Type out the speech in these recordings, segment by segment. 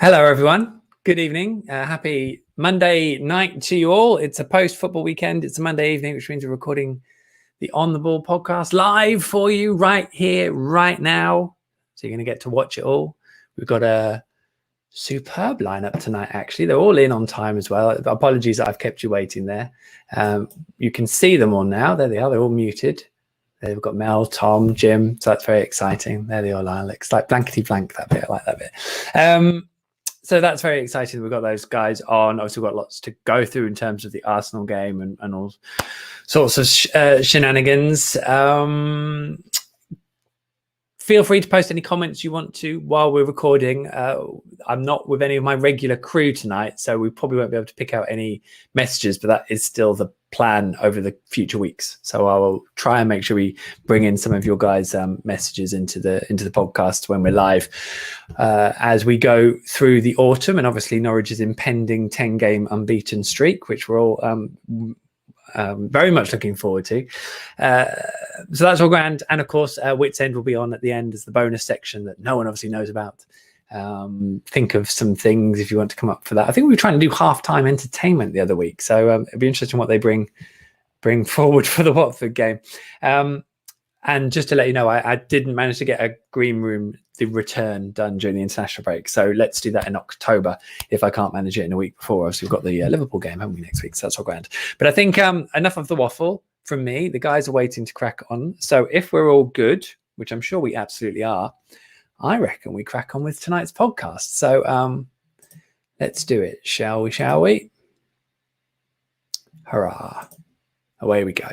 Hello, everyone. Good evening. Happy Monday night to you all. It's a post-football weekend. It's a Monday evening, which means we're recording the On the Ball podcast live for you right here, right now. So you're going to get to watch it all. We've got a superb lineup tonight, actually. They're all in on time as well. Apologies that I've kept you waiting there. You can see them all now. There they are. They're all muted. They've got Mel, Tom, Jim. So that's very exciting. There they all are. It's like blankety blank, that bit. I like that bit. So that's very exciting. We've got those guys on. Obviously, we've got lots to go through in terms of the Arsenal game and all sorts of shenanigans. Feel free to post any comments you want to while we're recording. I'm not with any of my regular crew tonight, so we probably won't be able to pick out any messages, but that is still the plan over the future weeks. So I will try and make sure we bring in some of your guys' messages into the podcast when we're live as we go through the autumn. And obviously Norwich's impending 10-game unbeaten streak, which we're all very much looking forward to. So that's all grand. And of course, Wits End will be on at the end as the bonus section that no one obviously knows about. Think of some things if you want to come up for that. I think we were trying to do halftime entertainment the other week, so it'd be interesting what they bring forward for the Watford game. And just to let you know, I didn't manage to get a green room, the return done during the international break. So let's do that in October if I can't manage it in a week before. Obviously, we've got the Liverpool game, haven't we, next week? So that's all grand. But I think enough of the waffle from me. The guys are waiting to crack on. So if we're all good, which I'm sure we absolutely are, I reckon we crack on with tonight's podcast. So let's do it, shall we? Hurrah. Away we go.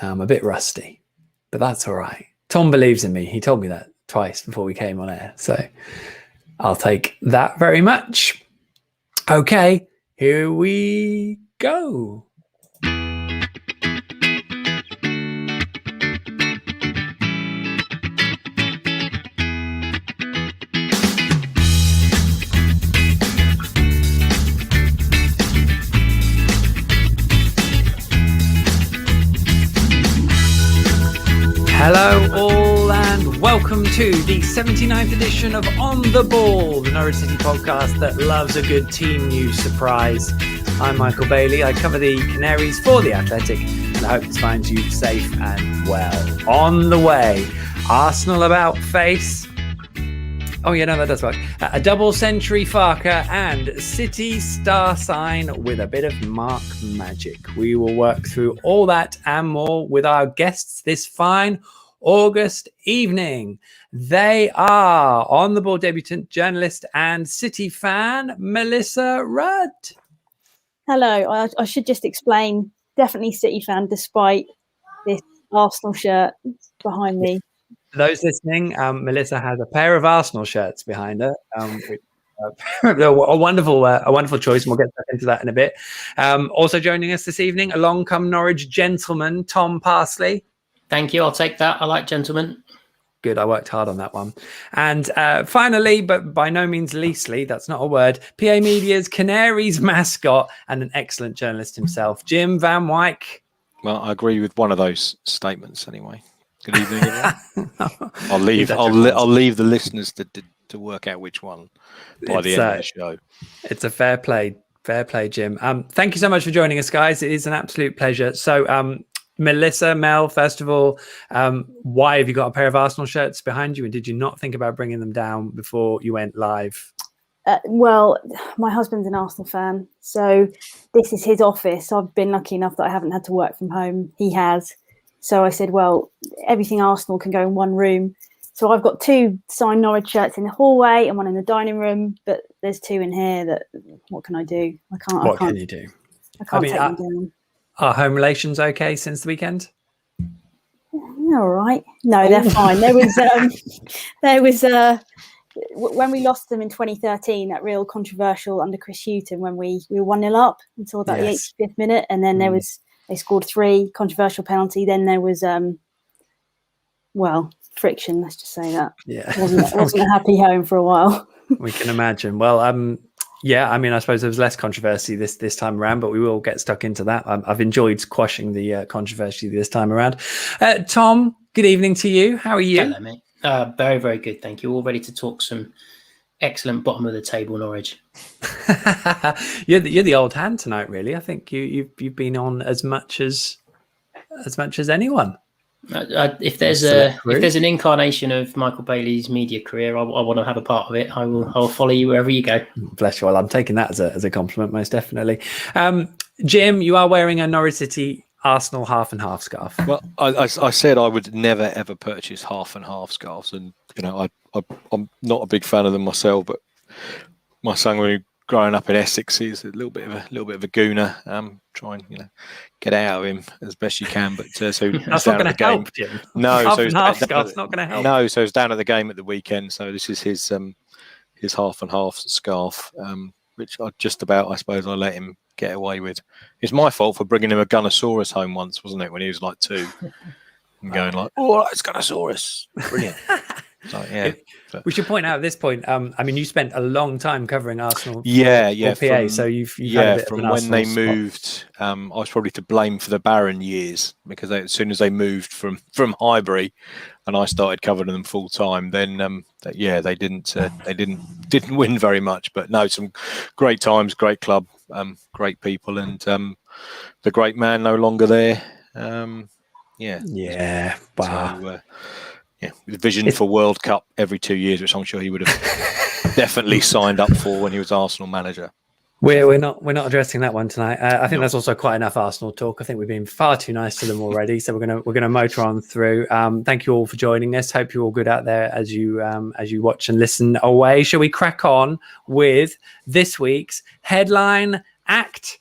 I'm a bit rusty, but that's all right. Tom believes in me. He told me that twice before we came on air. So I'll take that very much. Okay, here we go. Hello all and welcome to the 79th edition of On the Ball, the Norwich City podcast that loves a good team news surprise. I'm Michael Bailey. I cover the Canaries for The Athletic and I hope this finds you safe and well. On the way, Arsenal about face. Oh yeah, no, that does work. A double century Farker and City star sign with a bit of Mark magic. We will work through all that and more with our guests this fine August evening. They are On the Ball debutant, journalist and City fan, Melissa Rudd. Hello, I should just explain, definitely City fan despite this Arsenal shirt behind me. For those listening, Melissa has a pair of Arsenal shirts behind her. A wonderful choice, and we'll get back into that in a bit. Also joining us this evening, along come Norwich gentleman, Tom Parsley. Thank you, I'll take that. I like gentlemen. Good, I worked hard on that one. And finally, but by no means leastly, that's not a word, PA Media's Canaries mascot and an excellent journalist himself, Jim Van Wijk. Well, I agree with one of those statements anyway. Good evening, everyone. I'll leave the listeners to work out which one by the end of the show. It's a fair play, Jim. Thank you so much for joining us, guys. It is an absolute pleasure. So, Melissa, Mel, first of all, why have you got a pair of Arsenal shirts behind you, and did you not think about bringing them down before you went live? Well, my husband's an Arsenal fan, so this is his office. I've been lucky enough that I haven't had to work from home. He has. So I said, well, everything Arsenal can go in one room. So I've got 2 signed Norwich shirts in the hallway and one in the dining room, but there's 2 in here. That what can I do? What can you do? I can't take them down. Are home relations okay since the weekend? All right. No, they're fine. There was when we lost them in 2013, that real controversial under Chris Hughton when we were 1-0 up until about the 85th minute, and then they scored 3, controversial penalty. Then there was friction. Let's just say that. Yeah, it wasn't a happy home for a while. We can imagine. Well, yeah, I mean, I suppose there was less controversy this time around, but we will get stuck into that. I've enjoyed quashing the controversy this time around. Tom, good evening to you. How are you? Hello, mate. Very, very good. Thank you. All ready to talk some excellent bottom of the table, Norwich. You're the old hand tonight, really. I think you've been on as much as anyone. If there's an incarnation of Michael Bailey's media career, I want to have a part of it. I'll follow you wherever you go. Bless you. Well, I'm taking that as a compliment, most definitely. Jim, you are wearing a Norwich City Arsenal half and half scarf. Well, I said I would never ever purchase half and half scarves, and I'm not a big fan of them myself. But my son, when he growing up in Essex, he's a little bit of a gooner. Try and get out of him as best you can. But so that's not going to help, Jim. No, half so and half scarf's not going to help. No, so he's down at the game at the weekend. So this is his half and half scarf, which I suppose I let him get away with. It's my fault for bringing him a Gunnosaurus home once, wasn't it, when he was like 2, and going like, "Oh, it's Gunnosaurus, brilliant." So, yeah. We should point out at this point. I mean, you spent a long time covering Arsenal. For PA. So you've had a bit from of an when they spot. moved. I was probably to blame for the Barron years, because as soon as they moved from Highbury, and I started covering them full time, then they didn't win very much. But no, some great times, great club, great people, and the great man no longer there. Wow. So, vision for World Cup every 2 years, which I'm sure he would have definitely signed up for when he was Arsenal manager. We're not addressing that one tonight. I think that's also quite enough Arsenal talk. I think we've been far too nice to them already, so we're gonna motor on through. Thank you all for joining us. Hope you're all good out there as you watch and listen away. Shall we crack on with this week's headline act?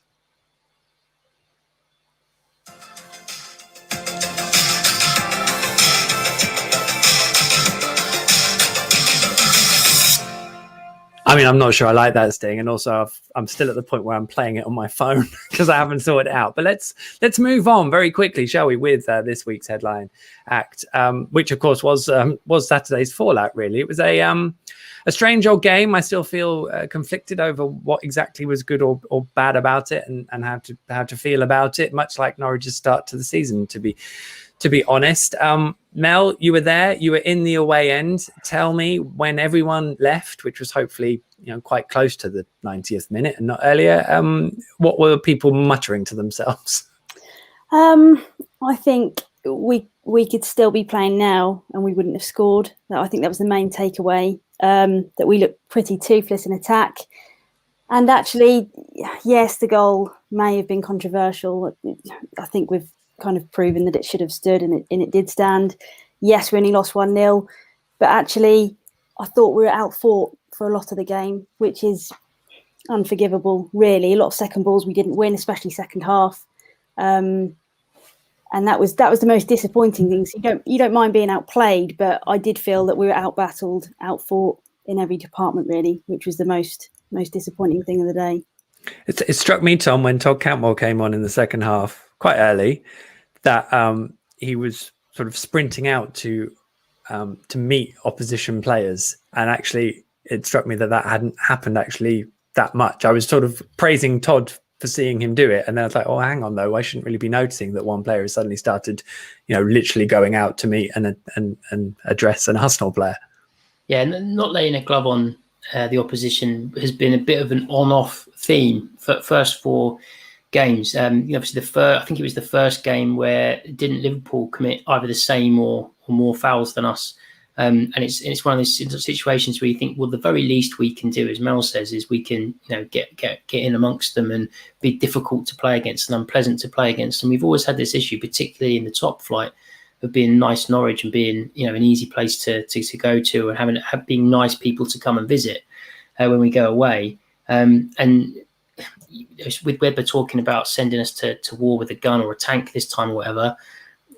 I mean, I'm not sure I like that sting, and also I'm still at the point where I'm playing it on my phone because I haven't sorted it out. But let's move on very quickly, shall we, with this week's headline act, which of course was Saturday's fallout. Really, it was a strange old game. I still feel conflicted over what exactly was good or bad about it, and how to feel about it. Much like Norwich's start to the season, to be honest. Mel, you were there. You were in the away end. Tell me, when everyone left, which was hopefully quite close to the 90th minute and not earlier, what were people muttering to themselves? I think we could still be playing now, and we wouldn't have scored. I think that was the main takeaway. That we looked pretty toothless in attack, and actually, yes, the goal may have been controversial. I think we've kind of proven that it should have stood, and it did stand. Yes, we only lost 1-0, but actually I thought we were outfought for a lot of the game, which is unforgivable, really. A lot of second balls we didn't win, especially second half, and that was the most disappointing thing. So you don't mind being outplayed, but I did feel that we were outbattled, outfought in every department, really, which was the most disappointing thing of the day. It struck me, Tom, when Todd Cantwell came on in the second half quite early, that he was sort of sprinting out to meet opposition players, and actually it struck me that hadn't happened actually that much. I was sort of praising Todd for seeing him do it, and then I was like, oh, hang on though, I shouldn't really be noticing that one player has suddenly started literally going out to meet and address an Arsenal player. Yeah, and not laying a glove on the opposition has been a bit of an on-off theme for first 4 games. Obviously, I think it was the first game where didn't Liverpool commit either the same or more fouls than us, and it's one of those situations where you think, well, the very least we can do, as Mel says, is we can get in amongst them and be difficult to play against and unpleasant to play against. And we've always had this issue, particularly in the top flight, of being nice Norwich and being an easy place to go to, and being nice people to come and visit when we go away. And with Webber talking about sending us to war with a gun or a tank this time or whatever,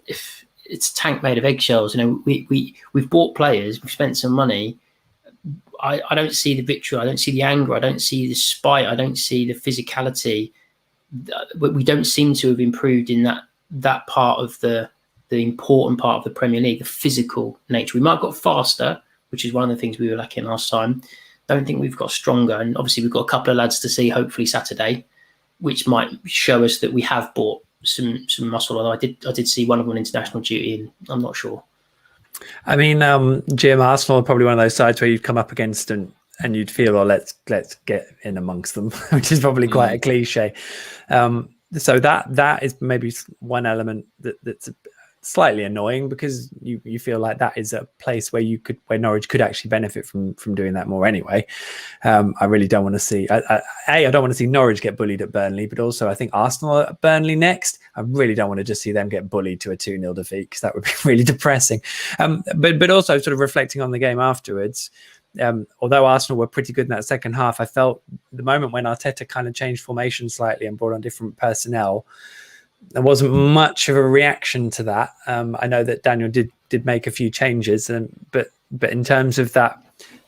if it's a tank made of eggshells, we've bought players, we've spent some money. I don't see the victory, I don't see the anger, I don't see the spite, I don't see the physicality. We don't seem to have improved in that part of the important part of the Premier League, the physical nature. We might have got faster, which is one of the things we were lacking last time. Don't think we've got stronger, and obviously we've got a couple of lads to see hopefully Saturday, which might show us that we have bought some muscle. Although I did see one of them on international duty, and I'm not sure. I mean, Jim, Arsenal are probably one of those sides where you've come up against and and you'd feel, oh, let's get in amongst them, which is probably quite a cliche. So that is maybe one element that's slightly annoying, because you feel like that is a place where Norwich could actually benefit from doing that more anyway. I really don't want to see I don't want to see Norwich get bullied at Burnley, but also I think Arsenal at Burnley next. I really don't want to just see them get bullied to a 2-0 defeat, because that would be really depressing. But also sort of reflecting on the game afterwards, although Arsenal were pretty good in that second half, I felt the moment when Arteta kind of changed formation slightly and brought on different personnel, there wasn't much of a reaction to that. I know that Daniel did make a few changes, but in terms of that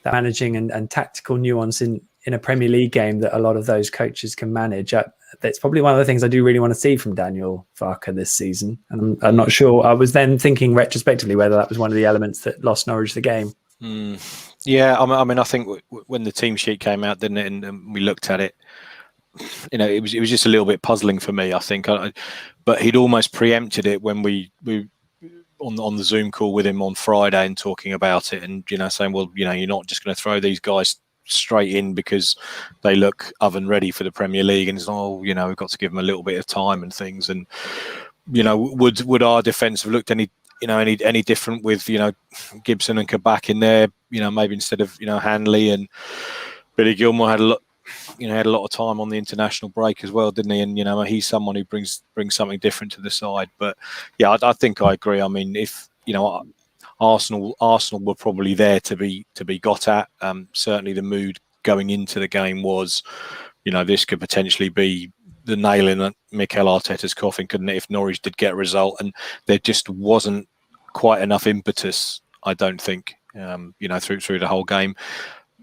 managing and tactical nuance in a Premier League game that a lot of those coaches can manage, that's probably one of the things I do really want to see from Daniel Farke this season. And I'm not sure. I was then thinking retrospectively whether that was one of the elements that lost Norwich the game. Yeah, I mean, I think when the team sheet came out, didn't it, and we looked at it, it was just a little bit puzzling for me, I think. But he'd almost preempted it when we on the Zoom call with him on Friday and talking about it, and saying, well, you're not just going to throw these guys straight in because they look oven ready for the Premier League, and it's we've got to give them a little bit of time and things. And would our defence have looked any different with Gibson and Kabak in there? Maybe instead of Hanley, and Billy Gilmore had a lot of time on the international break as well, didn't he? And he's someone who brings something different to the side. But yeah, I think I agree. I mean, if Arsenal were probably there to be got at. Certainly, the mood going into the game was, this could potentially be the nail in Mikel Arteta's coffin, couldn't it? If Norwich did get a result, and there just wasn't quite enough impetus, I don't think, through the whole game.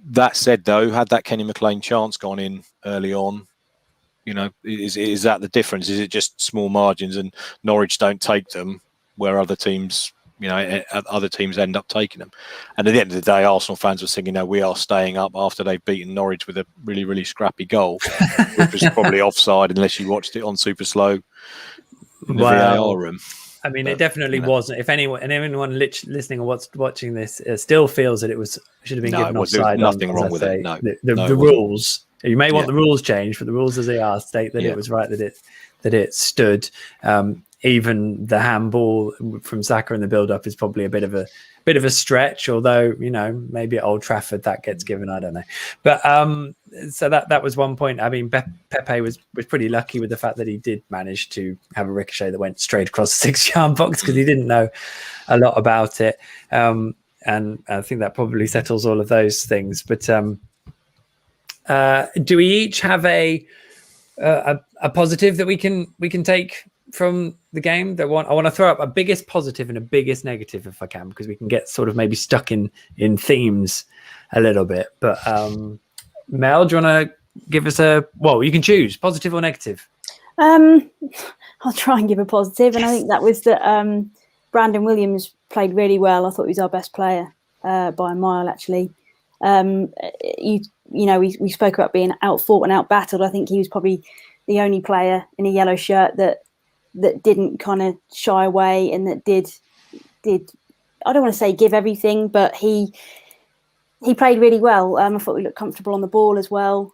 That said, though, had that Kenny McLean chance gone in early on, is that the difference? Is it just small margins and Norwich don't take them, where other teams end up taking them? And at the end of the day, Arsenal fans were singing, we are staying up after they've beaten Norwich with a really, really scrappy goal, which was probably offside unless you watched it on super slow in the VAR room. I mean, it definitely wasn't. If anyone listening or watching this still feels that it should have been given offside, there was nothing wrong with it. No, the rules. You may want the rules changed, but the rules as they are state that it was right that it stood. Even the handball from Saka in the build-up is probably a bit of a stretch, although maybe at Old Trafford that gets given. I don't know, but so that was one point. I mean, Pepe was pretty lucky with the fact that he did manage to have a ricochet that went straight across the 6-yard box, because he didn't know a lot about it, and I think that probably settles all of those things. But do we each have a positive that we can take from the game? I want to throw up a biggest positive and a biggest negative if I can, because we can get sort of maybe stuck in themes a little bit. But Mel, do you want to give us you can choose positive or negative? I'll try and give a positive, and I think that was that Brandon Williams played really well. I thought he was our best player by a mile, actually. We spoke about being out-fought and out-battled. I think he was probably the only player in a yellow shirt that didn't kind of shy away, and that did I don't want to say give everything, but he played really well. I thought we looked comfortable on the ball as well.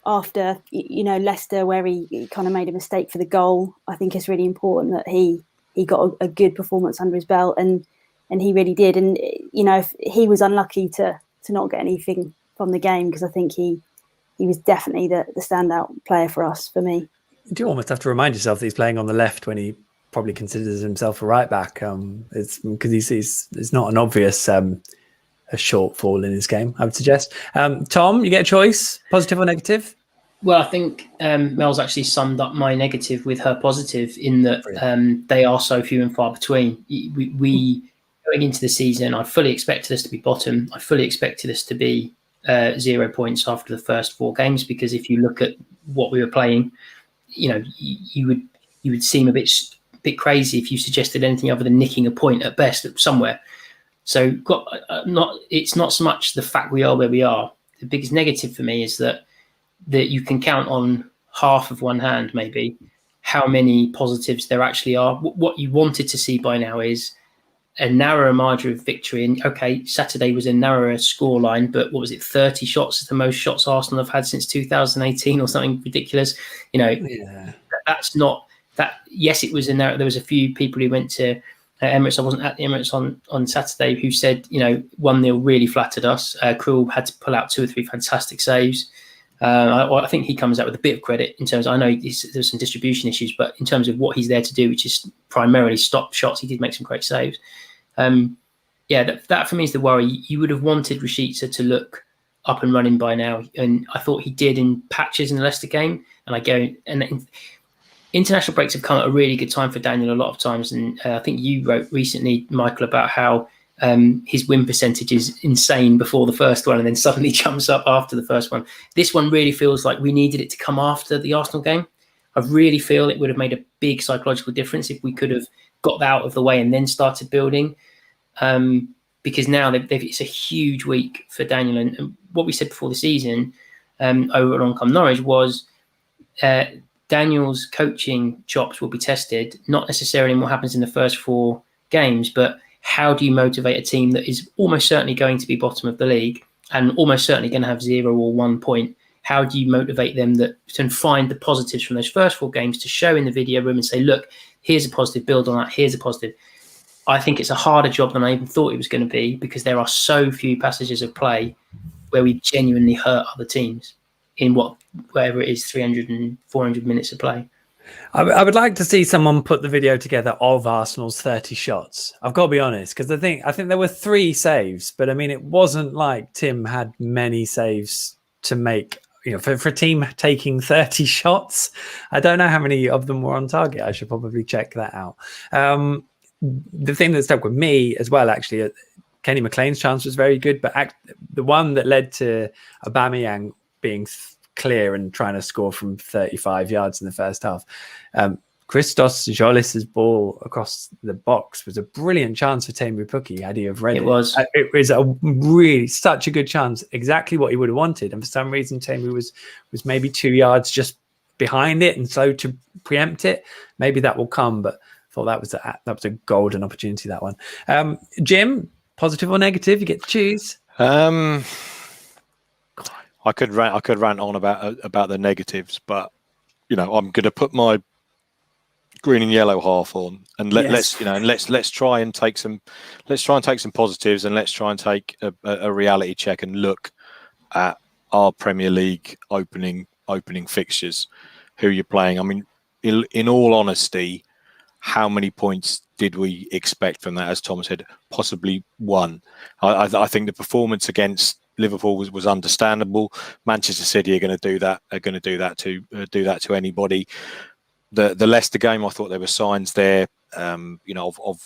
After Leicester, where he kind of made a mistake for the goal, I think it's really important that he got a good performance under his belt, and he really did. And if he was unlucky to not get anything from the game, because I think he was definitely the standout player for me. You do almost have to remind yourself that he's playing on the left when he probably considers himself a right back. It's because it's not an obvious a shortfall in his game, I would suggest. Tom, you get a choice, positive or negative? Well, I think Mel's actually summed up my negative with her positive, in that they are so few and far between. We going into the season, I fully expected us to be bottom. I fully expected us to be 0 points after the first 4 games, because if you look at what we were playing, you would seem a bit crazy if you suggested anything other than nicking a point at best somewhere. So it's not so much the fact we are where we are. The biggest negative for me is that you can count on half of one hand maybe how many positives there actually are. What you wanted to see by now is a narrower margin of victory. And okay, Saturday was a narrower scoreline, but what was it? 30 shots is the most shots Arsenal have had since 2018 or something ridiculous. You know, that's not that. Yes, it was a narrow. There was a few people who went to Emirates. I wasn't at the Emirates on Saturday, who said, you know, 1-0 really flattered us. Krul had to pull out 2 or 3 fantastic saves. I think he comes out with a bit of credit in terms of, I know there's some distribution issues, but in terms of what he's there to do, which is primarily stop shots, he did make some great saves. That for me is the worry. You would have wanted Rashica to look up and running by now, and I thought he did in patches in the Leicester game. And international breaks have come at a really good time for Daniel a lot of times, and I think you wrote recently, Michael, about how his win percentage is insane before the first one and then suddenly jumps up after the first one. This one really feels like we needed it to come after the Arsenal game. I really feel it would have made a big psychological difference if we could have got that out of the way and then started building, because now it's a huge week for Daniel. And what we said before the season over on Come Norwich was Daniel's coaching chops will be tested, not necessarily in what happens in the first 4 games, but how do you motivate a team that is almost certainly going to be bottom of the league and almost certainly going to have 0 or 1 point? How do you motivate them to find the positives from those first 4 games to show in the video room and say, look, here's a positive, build on that, here's a positive. I think it's a harder job than I even thought it was going to be, because there are so few passages of play where we genuinely hurt other teams in whatever it is, 300 and 400 minutes of play. I would like to see someone put the video together of Arsenal's 30 shots. I've got to be honest, because I think there were 3 saves, but I mean, it wasn't like Tim had many saves to make. You know, for a team taking 30 shots, I don't know how many of them were on target. I should probably check that out. The thing that stuck with me as well, actually, Kenny McLean's chance was very good, but the one that led to Aubameyang being clear and trying to score from 35 yards in the first half. Christos Jolis's ball across the box was a brilliant chance for Teemu Pukki had he have read it. It was a really such a good chance, exactly what he would have wanted. And for some reason, Teemu was maybe 2 yards just behind it and slow to preempt it. Maybe that will come, but I thought that was a golden opportunity, that one. Jim, positive or negative? You get to choose. I could rant on about the negatives, but you know, I'm going to put my green and yellow half on, and let's try and take some positives, and let's try and take a reality check and look at our Premier League opening fixtures, who you're playing. I mean, in all honesty, how many points did we expect from that? As Tom said, possibly 1. I think the performance against Liverpool was understandable. Manchester City are going to do that. Are going to do that to anybody. The Leicester game, I thought there were signs there, of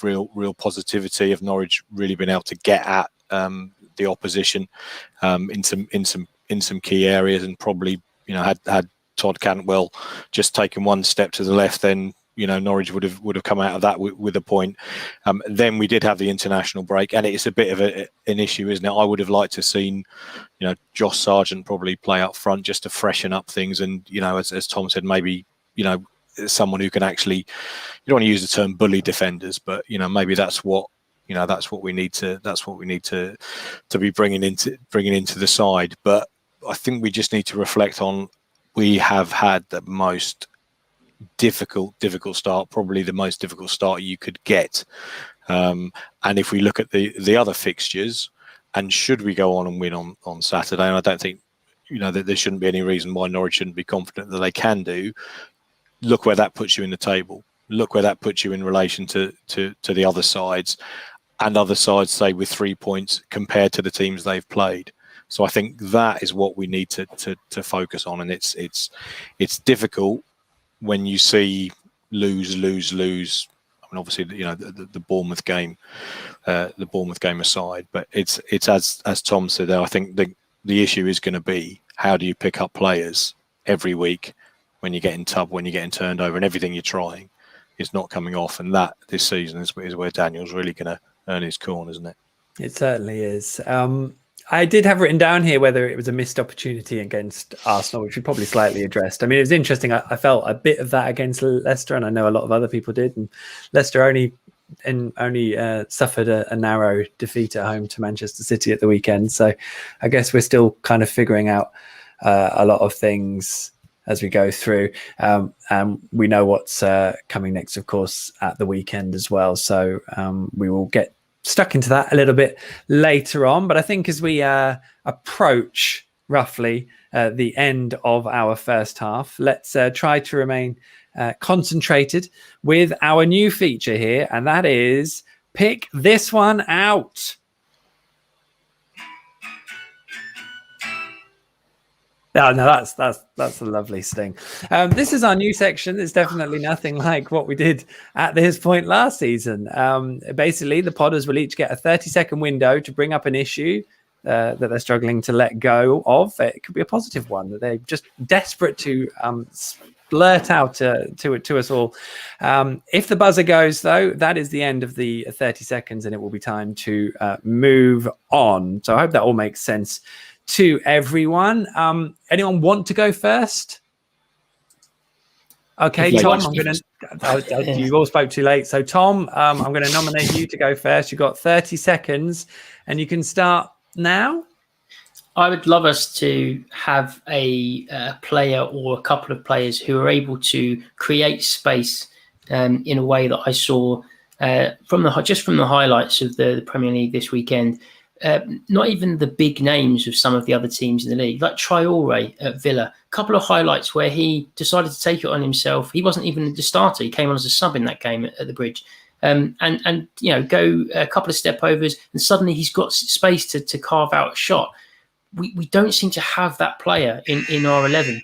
real positivity, of Norwich really being able to get at the opposition in some key areas, and probably had Todd Cantwell just taken 1 step to the left, then Norwich would have come out of that with a point. Then we did have the international break, and it's a bit of an issue, isn't it? I would have liked to have seen, Josh Sargent probably play up front just to freshen up things, and as Tom said, maybe someone who can actually, you don't want to use the term bully defenders, but maybe that's what we need to be bringing into the side. But I think we just need to reflect on, we have had the most difficult start, probably the most difficult start you could get. And if we look at the other fixtures, and should we go on and win on Saturday, and I don't think that there shouldn't be any reason why Norwich shouldn't be confident that they can do. Look where that puts you in the table. Look where that puts you in relation to the other sides, and other sides, say, with 3 points compared to the teams they've played. So I think that is what we need to focus on, and it's difficult when you see lose. I mean, obviously, the Bournemouth game, aside, but it's as Tom said there. I think the issue is going to be, how do you pick up players every week when you're getting turned over, and everything you're trying is not coming off. And that this season is where Daniel's really going to earn his corn, isn't it? It certainly is. I did have written down here whether it was a missed opportunity against Arsenal, which we probably slightly addressed. I mean, it was interesting. I felt a bit of that against Leicester, and I know a lot of other people did. And Leicester only only suffered a narrow defeat at home to Manchester City at the weekend. So I guess we're still kind of figuring out a lot of things as we go through. We know what's coming next, of course, at the weekend as well. So we will get stuck into that a little bit later on. But I think as we approach roughly the end of our first half, let's try to remain concentrated with our new feature here, and that is Pick This One Out. Oh, no, that's a lovely sting. This is our new section. It's definitely nothing like what we did at this point last season. Basically, the podders will each get a 30-second window to bring up an issue that they're struggling to let go of. It could be a positive one that they're just desperate to blurt out to us all. If the buzzer goes, though, that is the end of the 30 seconds, and it will be time to move on. So I hope that all makes sense to everyone. Anyone want to go first? Okay, Tom, you all spoke too late. So Tom, I'm going to nominate you to go first. You've got 30 seconds and you can start now. I would love us to have a player or a couple of players who are able to create space in a way that I saw from the highlights of the Premier League this weekend. Not even the big names of some of the other teams in the league, like Traore at Villa. A couple of highlights where he decided to take it on himself. He wasn't even the starter. He came on as a sub in that game at the Bridge. And go a couple of step overs, and suddenly he's got space to carve out a shot. We don't seem to have that player in our 11.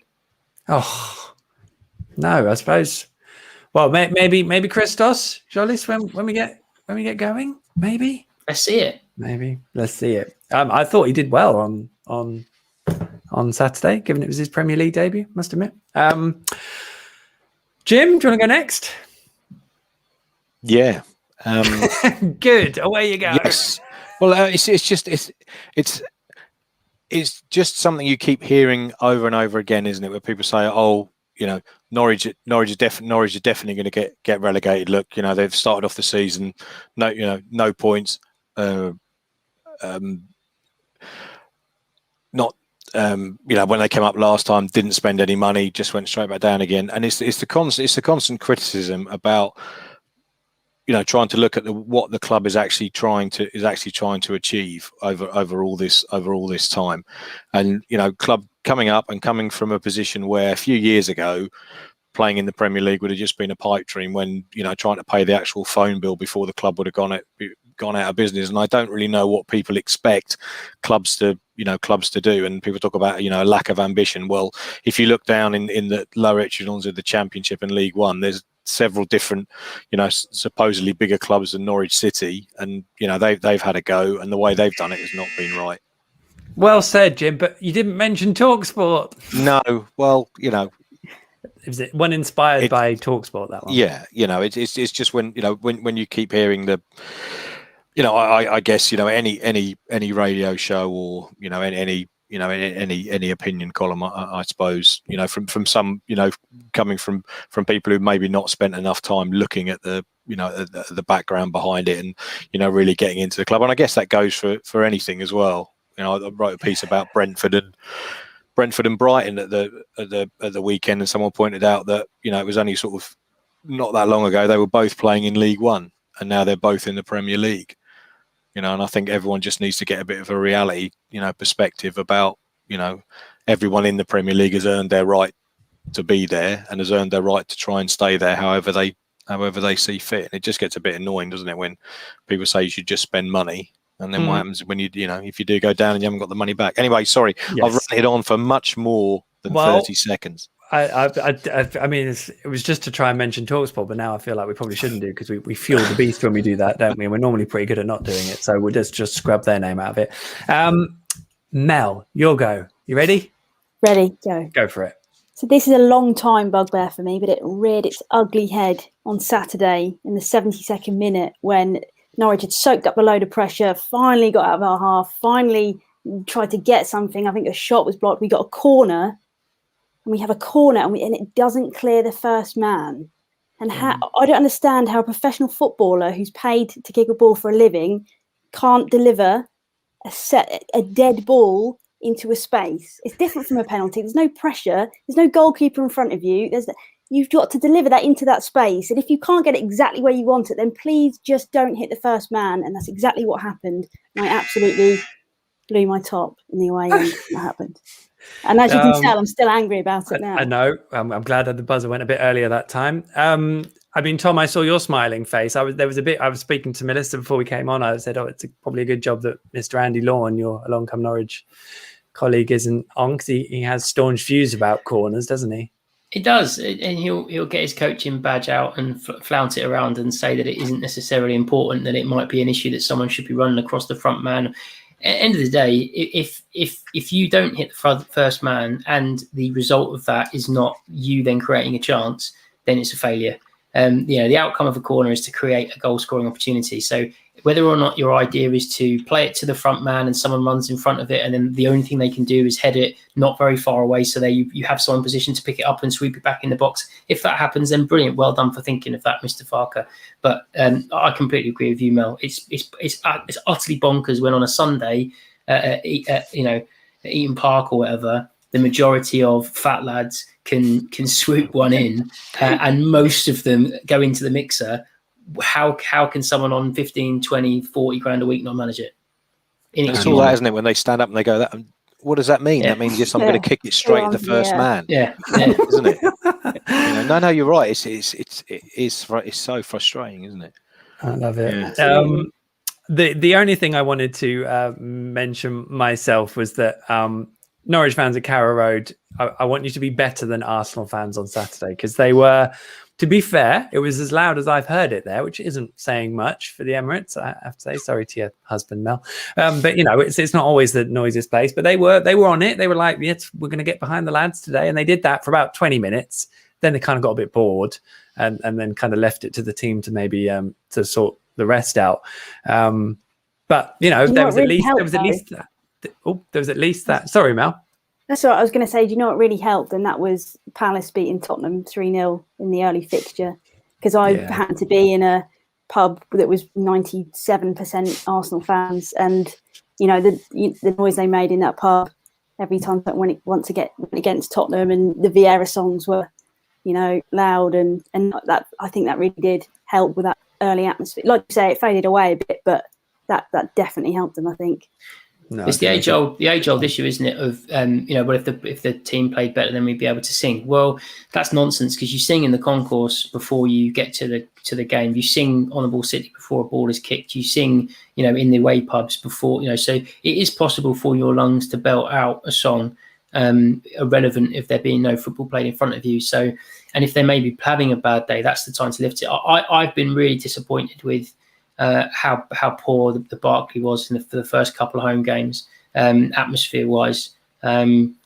Oh, no, I suppose. Well, maybe Christos, Jolis, when we get going, maybe. Let's see it. Maybe let's see it. I thought he did well on Saturday, given it was his Premier League debut. Must admit. Jim, do you want to go next? Yeah. Good. Away you go. Yes. Well, it's just something you keep hearing over and over again, isn't it? Where people say, "Oh, Norwich are definitely going to get relegated." Look, they've started off the season, no points. When they came up last time, didn't spend any money, just went straight back down again. And it's the constant criticism about trying to look at what the club is actually trying to achieve over all this time. And club coming up and coming from a position where a few years ago playing in the Premier League would have just been a pipe dream, when trying to pay the actual phone bill before the club would have gone out of business. And I don't really know what people expect clubs to do. And people talk about a lack of ambition. Well, if you look down in the lower echelons of the Championship and League One, there's several different supposedly bigger clubs than Norwich City, and they've had a go, and the way they've done it has not been right. Well said, Jim, but you didn't mention TalkSport. No, well, is it one inspired by TalkSport, that one? Yeah, it's just when you keep hearing the I guess any radio show or any opinion column, I suppose, from some coming from people who maybe not spent enough time looking at the the background behind it, and really getting into the club. And I guess that goes for anything as well. I wrote a piece about Brentford and Brighton at the weekend, and someone pointed out that it was only sort of not that long ago they were both playing in League One, and now they're both in the Premier League. And I think everyone just needs to get a bit of a reality, perspective about, everyone in the Premier League has earned their right to be there and has earned their right to try and stay there however they see fit. And it just gets a bit annoying, doesn't it, when people say you should just spend money, and then what happens when if you do go down and you haven't got the money back? Anyway, sorry, yes. I've run it on for much more than 30 seconds. I mean, it was just to try and mention TalkSport, but now I feel like we probably shouldn't do, because we fuel the beast when we do that, don't we? And we're normally pretty good at not doing it, so we'll just scrub their name out of it. Mel, your go. You ready? Ready, go. Go for it. So this is a long time bugbear for me, but it reared its ugly head on Saturday in the 72nd minute, when Norwich had soaked up a load of pressure, finally got out of our half, finally tried to get something. I think a shot was blocked. We got a corner. And we have a corner, and it doesn't clear the first man. And how I don't understand how a professional footballer who's paid to kick a ball for a living can't deliver a dead ball into a space. It's different from a penalty. There's no pressure. There's no goalkeeper in front of you. You've got to deliver that into that space. And if you can't get it exactly where you want it, then please just don't hit the first man. And that's exactly what happened. And I absolutely blew my top in the away end. That happened. And as you can tell, I'm still angry about it now. I know. I'm glad that the buzzer went a bit earlier that time. I mean, Tom, I saw your smiling face. I was speaking to Melissa before we came on. I said, it's probably a good job that Mr. Andy Lawn, your Along Come Norwich colleague, isn't on, because he has staunch views about corners, doesn't he? He does, and he'll get his coaching badge out and flout it around and say that it isn't necessarily important, that it might be an issue that someone should be running across the front man. At the end of the day, if you don't hit the first man and the result of that is not you then creating a chance, then it's a failure. The outcome of a corner is to create a goal scoring opportunity. So whether or not your idea is to play it to the front man and someone runs in front of it, and then the only thing they can do is head it not very far away, so that you have someone positioned to pick it up and sweep it back in the box. If that happens, then brilliant. Well done for thinking of that, Mr. Farker. But I completely agree with you, Mel. It's utterly bonkers when on a Sunday, at Eaton Park or whatever, the majority of fat lads can swoop one in, and most of them go into the mixer. How can someone on 15, 20, 40 grand a week not manage it? It's all that, isn't it? When they stand up and they go, what does that mean? Yeah. That means just I'm going to kick it straight at the first man. Yeah. Isn't it? No, you're right. It's so frustrating, isn't it? I love it. Yeah. The only thing I wanted to mention myself was that Norwich fans at Carrow Road, I want you to be better than Arsenal fans on Saturday, because they were, to be fair, it was as loud as I've heard it there, which isn't saying much for the Emirates, I have to say. Sorry to your husband, Mel. But it's not always the noisiest place. But they were on it. They were like, yes, we're going to get behind the lads today, and they did that for about 20 minutes. Then they kind of got a bit bored, and then kind of left it to the team to maybe to sort the rest out. But there was at least that. Sorry, Mel. That's what I was going to say. Do you know what really helped? And that was Palace beating Tottenham 3-0 in the early fixture. Because I happened to be in a pub that was 97% Arsenal fans. And, the noise they made in that pub every time when it went against Tottenham, and the Vieira songs were, loud. And that, I think that really did help with that early atmosphere. Like you say, it faded away a bit, but that definitely helped them, I think. No, it's the age old issue, isn't it? Of well, if the team played better, then we'd be able to sing. Well, that's nonsense, because you sing in the concourse before you get to the game. You sing on the ball City before a ball is kicked. You sing, in the away pubs before. So it is possible for your lungs to belt out a song, irrelevant if there being no football played in front of you. So, and if they may be having a bad day, that's the time to lift it. I've been really disappointed with how poor the Barkley was for the first couple of home games, atmosphere wise, and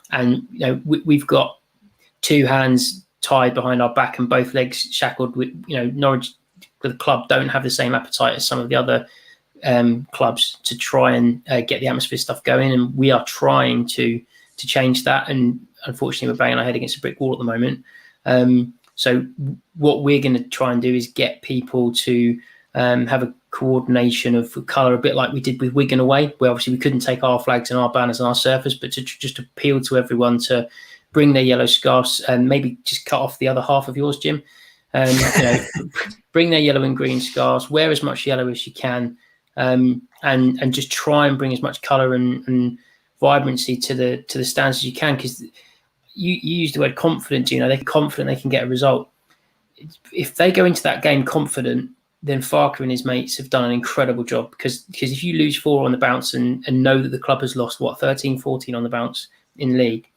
we've got two hands tied behind our back and both legs shackled. With Norwich, the club, don't have the same appetite as some of the other clubs to try and get the atmosphere stuff going, and we are trying to change that. And unfortunately, we're banging our head against a brick wall at the moment. So what we're going to try and do is get people to have a coordination of colour, a bit like we did with Wigan away, where obviously we couldn't take our flags and our banners and our surfers, but to just appeal to everyone to bring their yellow scarves, and maybe just cut off the other half of yours, Jim. Bring their yellow and green scarves, wear as much yellow as you can, and just try and bring as much colour and vibrancy to the stands as you can, because you used the word confident. They're confident they can get a result. If they go into that game confident, then Farker and his mates have done an incredible job, because if you lose 4 on the bounce and know that the club has lost 13, 14 on the bounce in league,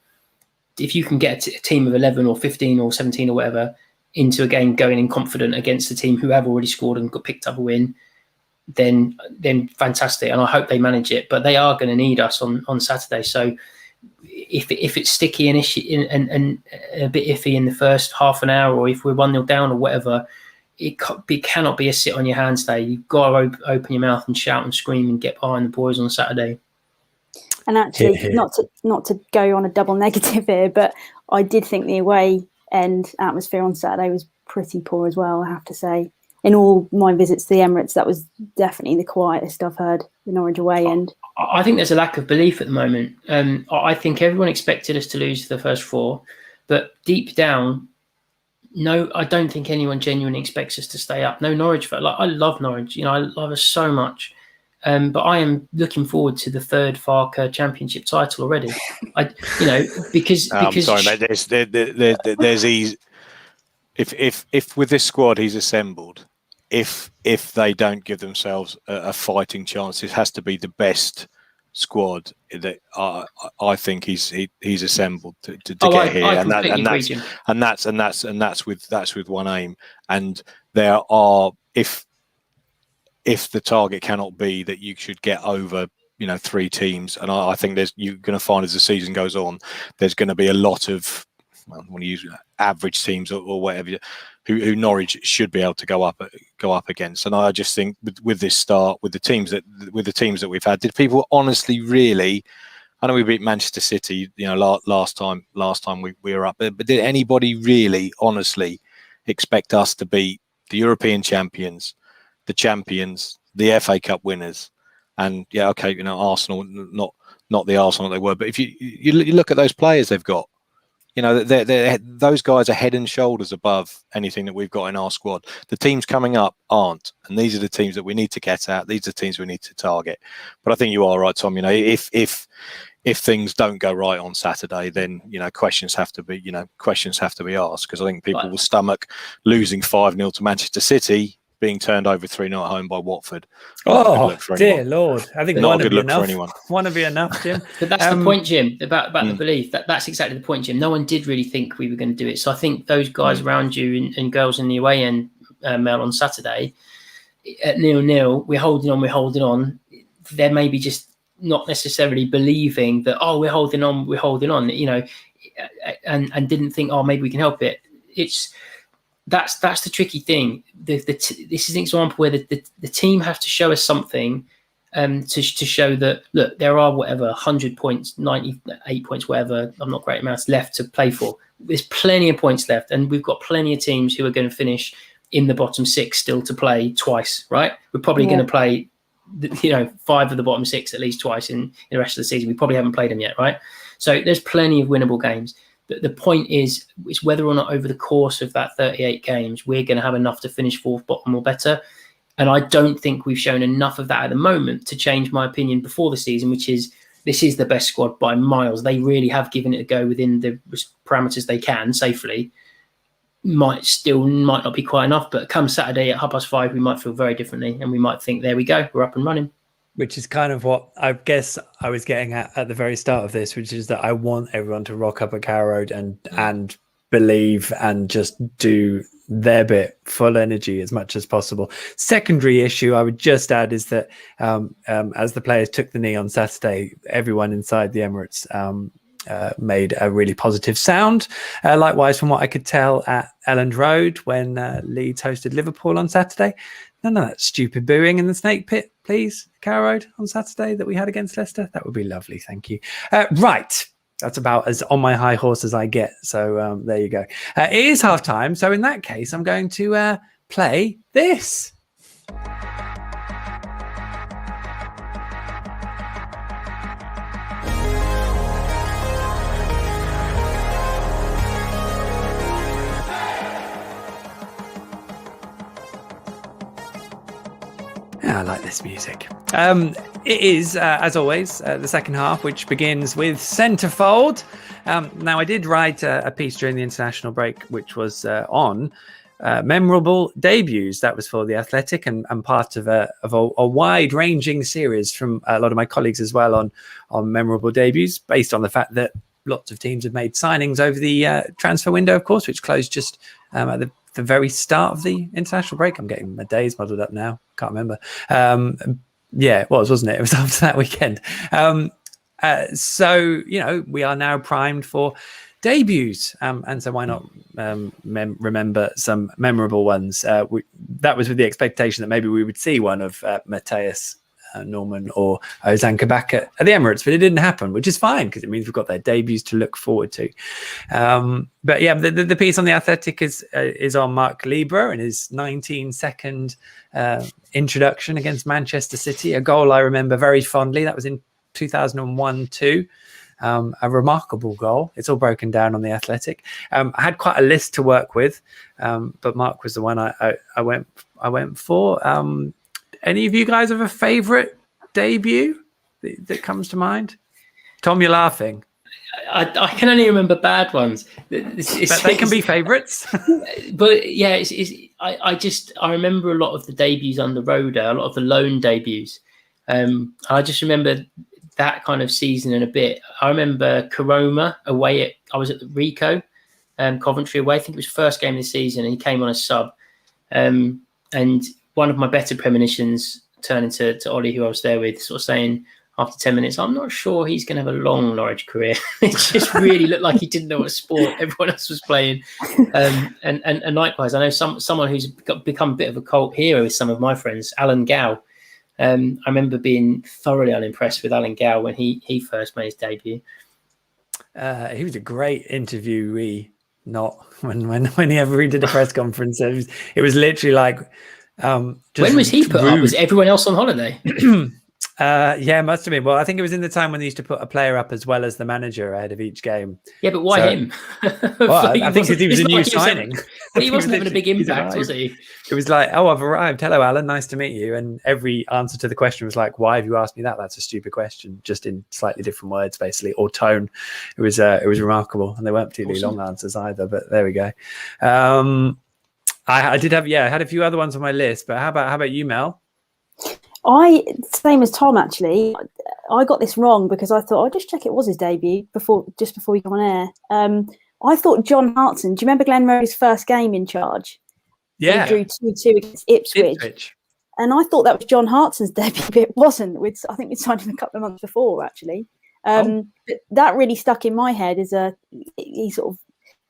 if you can get a team of 11 or 15 or 17 or whatever into a game going in confident against a team who have already scored and got picked up a win, then fantastic. And I hope they manage it, but they are going to need us on Saturday. So if it's sticky and a bit iffy in the first half an hour, or if we're 1-0 down or whatever, it cannot be a sit on your hands day. You've got to open your mouth and shout and scream and get behind the boys on Saturday. And actually, not to go on a double negative here, but I did think the away end atmosphere on Saturday was pretty poor as well, I have to say. In all my visits to the Emirates, that was definitely the quietest I've heard the Norwich away end. I think there's a lack of belief at the moment. I think everyone expected us to lose the first 4, but deep down, no, I don't think anyone genuinely expects us to stay up. No Norwich, I love Norwich. I love us so much. But I am looking forward to the 3rd Farker Championship title already. Because sorry, mate. There's easy. If with this squad he's assembled, if they don't give themselves a fighting chance, it has to be the best squad that I think he's assembled to get here, and that's with one aim. And there are if the target cannot be that you should get over 3 teams, and I think you're going to find as the season goes on, there's going to be a lot of, I want to use average teams or whatever, who Norwich should be able to go up against. And I just think with this start, with the teams that we've had, did people honestly really? I know we beat Manchester City, last time we were up, but did anybody really honestly expect us to beat the European champions, the champions, the FA Cup winners? And yeah, okay, Arsenal, not the Arsenal they were, but if you look at those players they've got. Those guys are head and shoulders above anything that we've got in our squad. The teams coming up aren't, and these are the teams that we need to get at. These are the teams we need to target. But I think you are right, Tom. If things don't go right on Saturday, then questions have to be asked, because I think people will stomach losing 5-0 to Manchester City, being turned over 3-0 at home by Watford. Oh dear Lord! I think not a good look for anyone. Want to be enough, Jim. But that's the point, Jim, about the belief. That's exactly the point, Jim. No one did really think we were going to do it. So I think those guys around you and girls in the away end, Mel, on Saturday at 0-0, we're holding on. They're maybe just not necessarily believing that we're holding on, and didn't think maybe we can help it. That's the tricky thing. This is an example where the team have to show us something to show that, look, there are 100 points, 98 points, whatever, I'm not great amounts left to play for. There's plenty of points left, and we've got plenty of teams who are going to finish in the bottom 6 still to play twice, right? We're probably going to play 5 of the bottom 6 at least twice in the rest of the season. We probably haven't played them yet, right? So there's plenty of winnable games. The point is whether or not over the course of that 38 games, we're going to have enough to finish 4th bottom or better. And I don't think we've shown enough of that at the moment to change my opinion before the season, which is this is the best squad by miles. They really have given it a go within the parameters they can safely. Might not be quite enough, but come Saturday at 5:30, we might feel very differently, and we might think, there we go, we're up and running. Which is kind of what I guess I was getting at the very start of this, which is that I want everyone to rock up at Carrow Road and believe and just do their bit, full energy as much as possible. Secondary issue I would just add is that as the players took the knee on Saturday, everyone inside the Emirates made a really positive sound. Likewise, from what I could tell at Elland Road when Leeds hosted Liverpool on Saturday. None of that stupid booing in the Snake Pit, please, Carrow Road on Saturday that we had against Leicester. That would be lovely. Thank you. Right. That's about as on my high horse as I get. So there you go. It is half time. So in that case, I'm going to play this. I like this music. It is, as always, the second half, which begins with Centrefold. Now, I did write a piece during the international break, which was on memorable debuts. That was for The Athletic and part of a wide-ranging series from a lot of my colleagues as well on memorable debuts, based on the fact that lots of teams have made signings over the transfer window, of course, which closed just at the very start of the international break. I'm getting my days muddled up now. Can't remember. Yeah, it was, wasn't it? It was after that weekend. So, we are now primed for debuts. And so why not remember some memorable ones? That was with the expectation that maybe we would see one of Mateus Norman or Ozan Kabak at the Emirates, but it didn't happen, which is fine because it means we've got their debuts to look forward to. But yeah, the piece on the Athletic is on Mark Libra and his 19-second introduction against Manchester City, a goal I remember very fondly. That was in 2001-2. A remarkable goal. It's all broken down on the Athletic. I had quite a list to work with, but Mark was the one I went for. Any of you guys have a favourite debut that comes to mind? Tom, you're laughing. I can only remember bad ones. But they can be favourites. But yeah, I remember a lot of the debuts under Roda, a lot of the loan debuts. I just remember that kind of season and a bit. I remember Karoma away I was at the Rico, Coventry away. I think it was first game of the season, and he came on as sub. And one of my better premonitions turning to Ollie, who I was there with, sort of saying after 10 minutes, I'm not sure he's going to have a long Norwich career. It just really looked like he didn't know what sport everyone else was playing. And likewise, I know someone who's become a bit of a cult hero with some of my friends, Alan Gow. I remember being thoroughly unimpressed with Alan Gow when he first made his debut. He was a great interviewee. Not when he ever did a press conference. It was literally like. When was he put up? Was everyone else on holiday? Yeah, it must have been. Well, I think it was in the time when they used to put a player up as well as the manager ahead of each game. Yeah, but why him? Well, I think because he was a new signing. But he wasn't having a big impact, was he? It was like, oh, I've arrived. Hello, Alan. Nice to meet you. And every answer to the question was like, why have you asked me that? That's a stupid question, just in slightly different words, basically, or tone. It was remarkable, and they weren't particularly long answers either. But there we go. I did have, I had a few other ones on my list. But how about you, Mel? Same as Tom, actually. I got this wrong because I thought I'll just check it was his debut before we go on air. I thought John Hartson. Do you remember Glenn Rowe's first game in charge? Yeah, he drew 2-2 against Ipswich, and I thought that was John Hartson's debut, but it wasn't. I think we signed him a couple of months before, actually. But that really stuck in my head as he sort of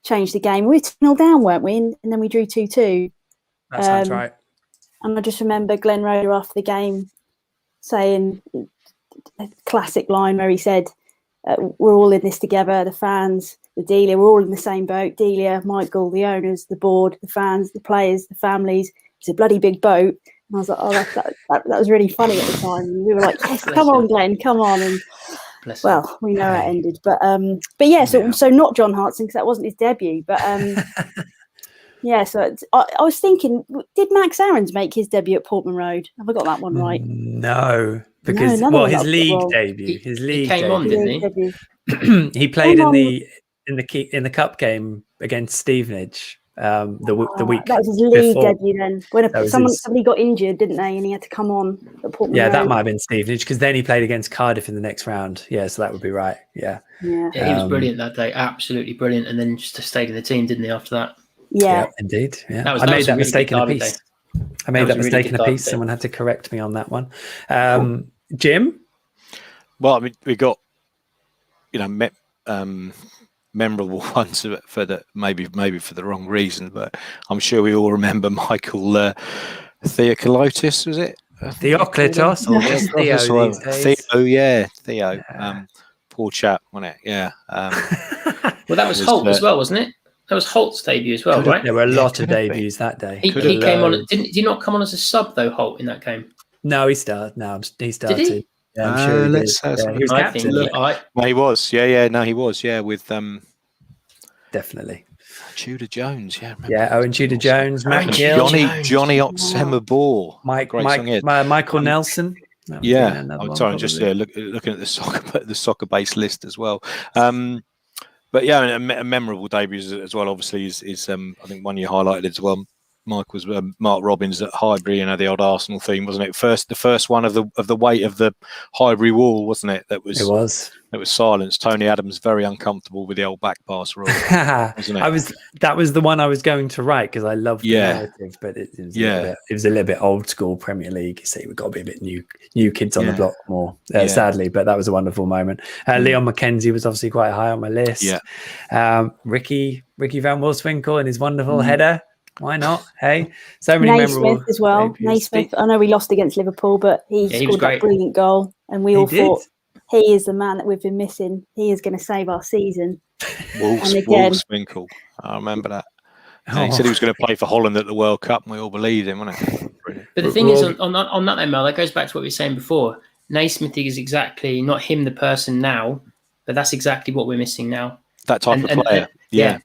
changed the game. We were 2-0 down, weren't we? And then we drew 2-2. That sounds right. And I just remember Glenn Rowe after the game saying a classic line where he said, we're all in this together, the fans, the Delia, we're all in the same boat. Delia, Michael, the owners, the board, the fans, the players, the families. It's a bloody big boat. And I was like, oh, that was really funny at the time. And we were like, yes, come on, Glenn, come on. And well, we know how it ended. But yeah, so not John Hartson because that wasn't his debut. But yeah, so I was thinking, did Max Aarons make his debut at Portman Road? Have I got that one right? No, because his league debut. He came on, didn't he? He played in the cup game against Stevenage. The week that was his league before. debut then. When somebody got injured, didn't they? And he had to come on at Portman Road. That might have been Stevenage because then he played against Cardiff in the next round. Yeah, so that would be right. Yeah, he was brilliant that day. Absolutely brilliant. And then just stayed in the team, didn't he? After that. Yeah, indeed. Yeah, I made that mistake in a piece. Someone had to correct me on that one. Jim? Well, I mean, we got, memorable ones for the maybe for the wrong reason, but I'm sure we all remember Michael Theoklitos, was it? Theoklitos, or just Theo these days. Theo. Poor chap, wasn't it? Yeah. Well, that was Holt as well, wasn't it? That was Holt's debut as well, right? There were a lot of debuts that day. He came on. Did he not come on as a sub though, Holt, in that game? No, he started. He started. Did he? Yeah, I'm sure he did. He was captain. No, he was. Yeah. No, he was. Yeah, with definitely. Tudor Jones. Yeah. Owen Tudor Jones, Matt Gill, Johnny Oxemabor, Michael Nelson. Yeah, I'm sorry. I'm just looking at the soccer-based list as well. But yeah, a memorable debut as well. Obviously, is I think one you highlighted as well. Mike was Mark Robbins at Highbury, the old Arsenal theme, wasn't it? The first one of the weight of the Highbury wall, wasn't it? It was silenced. Tony Adams very uncomfortable with the old back pass rule, wasn't it? That was the one I was going to write because I loved the narrative, but it was a little bit old school Premier League. So we've got to be a bit new kids on the block more, sadly. But that was a wonderful moment. Leon McKenzie was obviously quite high on my list. Ricky Van Wolfswinkel and his wonderful header. Why not? Hey, so many Naismith memorable as well. debuts. Naismith. I know we lost against Liverpool, but he Yeah, he was scored that great. brilliant goal, and we He all did. thought he is the man that we've been missing. He is going to save our season. And again, Wolfswinkel. I remember that. Oh. He said he was going to play for Holland at the World Cup, and we all believed him, wasn't it? Brilliant. But the thing is, on that, Mel, that goes back to what we were saying before. Naismith is exactly not him, the person now, but that's exactly what we're missing now. That type of player. That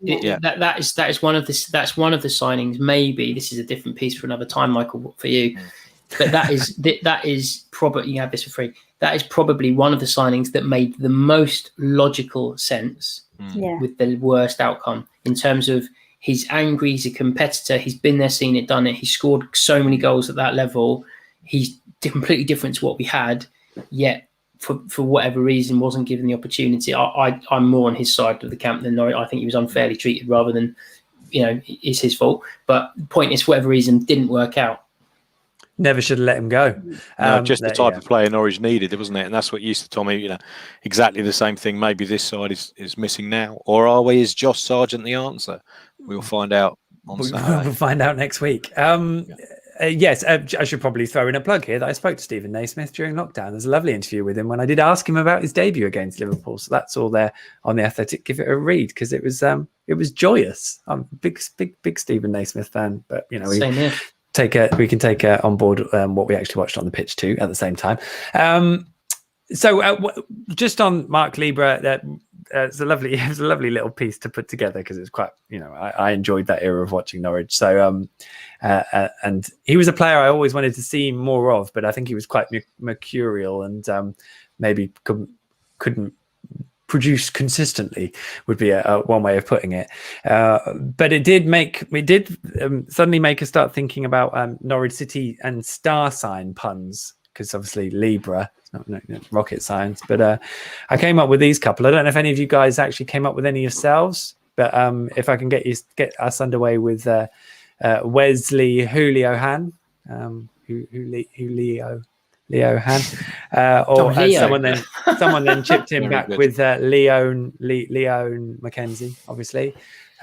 is one of the signings. Maybe this is a different piece for another time, Michael, for you. But that is probably, you have this for free. That is probably one of the signings that made the most logical sense with the worst outcome in terms of he's angry, he's a competitor, he's been there, seen it, done it. He scored so many goals at that level. He's completely different to what we had, yet for whatever reason wasn't given the opportunity. I'm more on his side of the camp than Norwich. I think he was unfairly treated rather than, it's his fault. But the point is, for whatever reason, didn't work out. Never should have let him go. No, just the type of player Norwich needed, wasn't it? And that's what used to tell me, exactly the same thing. Maybe this side is missing now. Or are we? Is Josh Sargent the answer? We'll find out on Saturday. We'll find out next week. Yes, I should probably throw in a plug here that I spoke to Stephen Naismith during lockdown. There's a lovely interview with him when I did ask him about his debut against Liverpool. So that's all there on The Athletic. Give it a read because it was joyous. I'm a big Stephen Naismith fan, but Same here. We can take on board what we actually watched on the pitch too at the same time. So just on Mark Libra, it was a lovely little piece to put together because it's quite, I enjoyed that era of watching Norwich. So and he was a player I always wanted to see more of, but I think he was quite mercurial and maybe couldn't produce consistently would be one way of putting it. But it did suddenly make us start thinking about Norwich City and star sign puns, because obviously Libra, it's not rocket science, but I came up with these couple. I don't know if any of you guys actually came up with any yourselves, but if I can get us underway with Wesley Julio Han, Leo Han, or someone then chipped in back good. With Leon Mackenzie, obviously,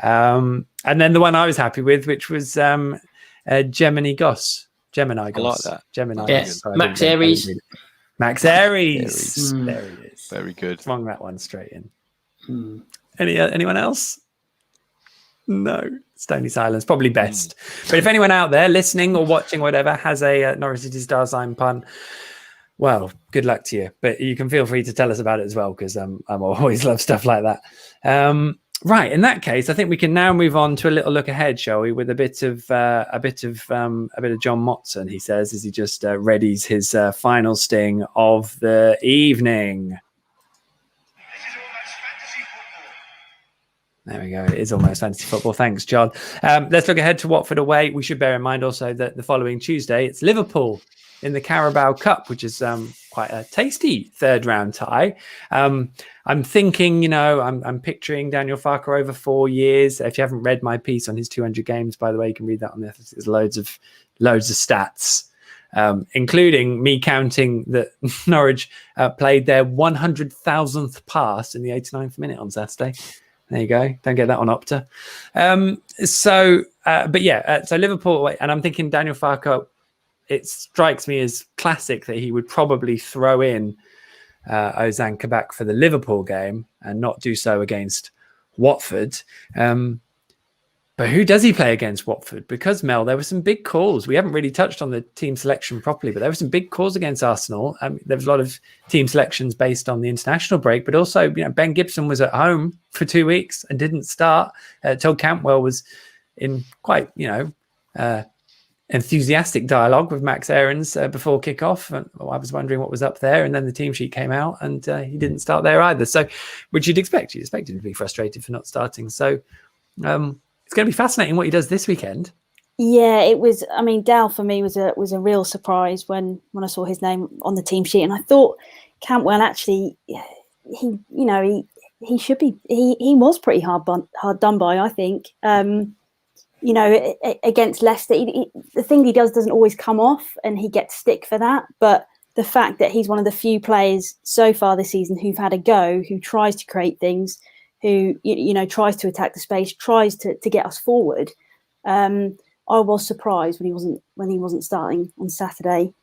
and then the one I was happy with, which was Gemini Goss. I like that. Gemini. Yes. Max Aries. Max Aries. There he is. Very good. Swung that one straight in. Anyone else? No. Stony silence, probably best. But if anyone out there listening or watching, whatever, has a Norwich City star sign pun, well, good luck to you. But you can feel free to tell us about it as well, because I'm always love stuff like that. Right. In that case, I think we can now move on to a little look ahead, shall we? With a bit of John Motson, he says, as he just readies his final sting of the evening. There we go. It is almost fantasy football. Thanks, John. Let's look ahead to Watford away. We should bear in mind also that the following Tuesday, it's Liverpool in the Carabao Cup, which is quite a tasty third round tie. I'm thinking, I'm picturing Daniel Farke over 4 years. If you haven't read my piece on his 200 games, by the way, you can read that on the Athletic. There's loads of stats, including me counting that Norwich played their 100,000th pass in the 89th minute on Saturday. There you go. Don't get that on Opta. So Liverpool, and I'm thinking Daniel Farke, it strikes me as classic that he would probably throw in Ozan Kabak for the Liverpool game and not do so against Watford. But who does he play against Watford? Because, Mel, there were some big calls. We haven't really touched on the team selection properly, but there were some big calls against Arsenal. There was a lot of team selections based on the international break, but also, Ben Gibson was at home for 2 weeks and didn't start. Todd Cantwell was in quite, enthusiastic dialogue with Max Aarons before kickoff. And I was wondering what was up there. And then the team sheet came out and he didn't start there either. So, which you'd expect. You'd expect him to be frustrated for not starting. So, it's going to be fascinating what he does this weekend. Yeah, it was. I mean, Dow for me was a real surprise when I saw his name on the team sheet, and I thought Cantwell actually, he should be. He was pretty hard done by, I think. Against Leicester, the thing he does doesn't always come off, and he gets stick for that. But the fact that he's one of the few players so far this season who've had a go, who tries to create things, who tries to attack the space, tries to get us forward. I was surprised when he wasn't starting on Saturday.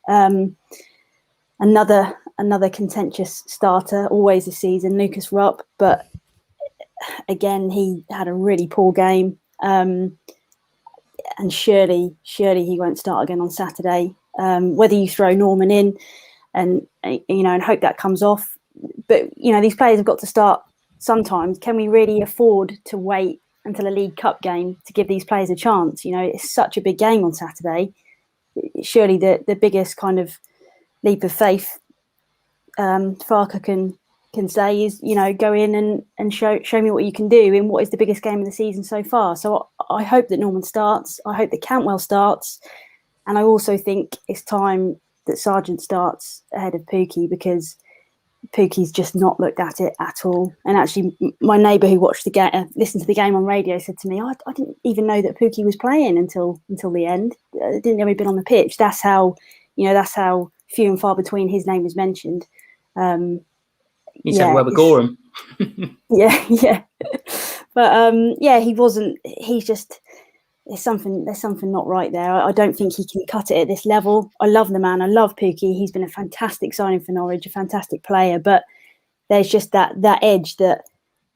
Another contentious starter always this season, Lucas Rupp, but again he had a really poor game, and surely he won't start again on Saturday. Whether you throw Norman in and hope that comes off, but these players have got to start sometimes. Can we really afford to wait until a League Cup game to give these players a chance? It's such a big game on Saturday. Surely the biggest kind of leap of faith Farke can say is, go in and show me what you can do in what is the biggest game of the season so far. So I hope that Norman starts. I hope that Cantwell starts. And I also think it's time that Sargent starts ahead of Pukki, because Pukki's just not looked at it at all. And actually, my neighbour who watched the game, listened to the game on radio, said to me, I didn't even know that Pukki was playing until the end. I didn't know he'd been on the pitch. That's how few and far between his name was mentioned. He's had Weber Gorham. Yeah. But he wasn't. He's just there's something not right there. I don't think he can cut it at this level. I love the man. I love Pukki. He's been a fantastic signing for Norwich, a fantastic player. But there's just that edge that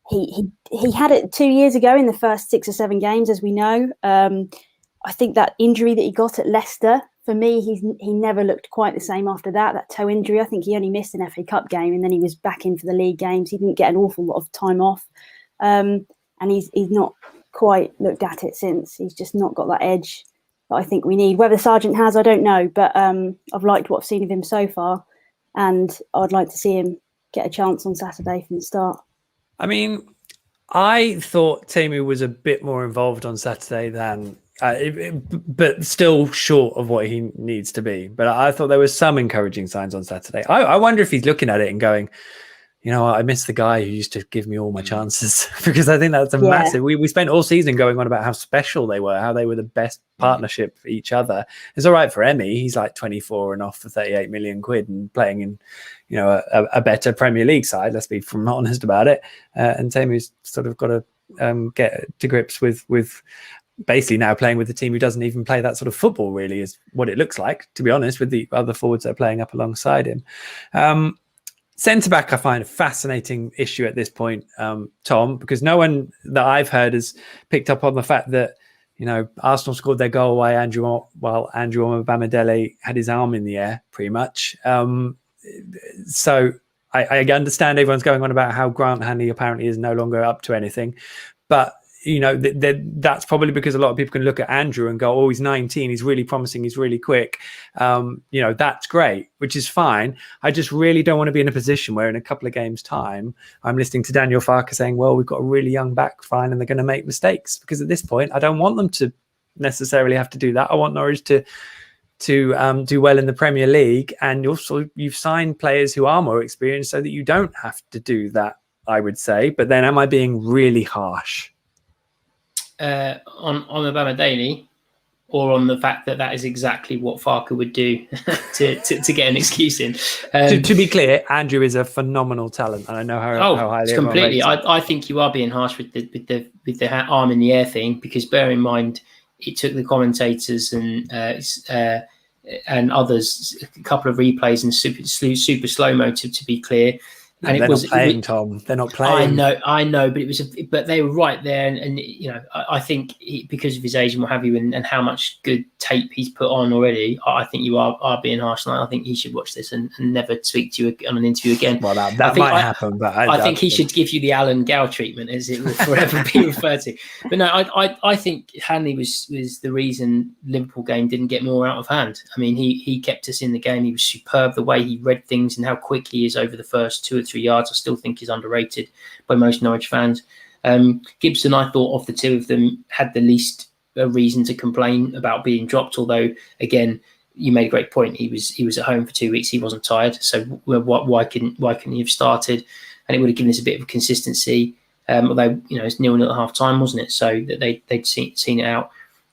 he had it 2 years ago in the first 6 or 7 games, as we know. I think that injury that he got at Leicester, for me, he never looked quite the same after that toe injury. I think he only missed an FA Cup game, and then he was back in for the league games. He didn't get an awful lot of time off, and he's not quite looked at it since. He's just not got that edge that I think we need. Whether Sargent has, I don't know, but I've liked what I've seen of him so far, and I'd like to see him get a chance on Saturday from the start. I mean, I thought Teemu was a bit more involved on Saturday than but still short of what he needs to be. But I thought there were some encouraging signs on Saturday. I wonder if he's looking at it and going, I miss the guy who used to give me all my chances, because I think that's a massive. We spent all season going on about how special they were, how they were the best partnership for each other. It's all right for Emmy. He's like 24 and off for 38 million quid and playing in, a better Premier League side. Let's be honest about it. And Teemu's sort of got to get to grips with basically now playing with a team who doesn't even play that sort of football, really, is what it looks like, to be honest, with the other forwards that are playing up alongside him. Centre-back, I find a fascinating issue at this point, Tom, because no one that I've heard has picked up on the fact that, Arsenal scored their goal while Andrew Omobamidele had his arm in the air, pretty much. So I understand everyone's going on about how Grant Hanley apparently is no longer up to anything, but that's probably because a lot of people can look at Andrew and go, oh, he's 19, he's really promising, he's really quick. That's great, which is fine. I just really don't want to be in a position where in a couple of games' time, I'm listening to Daniel Farke saying, well, we've got a really young back line and they're going to make mistakes. Because at this point, I don't want them to necessarily have to do that. I want Norwich to do well in the Premier League. And also, you've signed players who are more experienced so that you don't have to do that, I would say. But then am I being really harsh? On Omobamidele, or on the fact that is exactly what Farke would do to get an excuse in. To be clear, Andrew is a phenomenal talent, and I know how highly completely. I think you are being harsh with the arm in the air thing, because bear in mind it took the commentators and others a couple of replays and super slow mo to be clear. And they're not playing, Tom. They're not playing. I know, but they were right there, and I think because of his age and what have you, and how much good tape he's put on already, I think you are being harsh, and I think he should watch this and never speak to you on an interview again. Well, that might happen, but I think he should give you the Alan Gow treatment, as it will forever be referred to. But no, I think Hanley was the reason Liverpool game didn't get more out of hand. I mean, he kept us in the game. He was superb, the way he read things and how quick he is over the first 2 or 3 yards. I still think is underrated by most Norwich fans. Gibson, I thought of the two of them, had the least reason to complain about being dropped. Although, again, you made a great point. He was at home for 2 weeks. He wasn't tired. So why couldn't he have started? And it would have given us a bit of consistency. Although it's 0-0 at half time, wasn't it? So that they'd seen it out.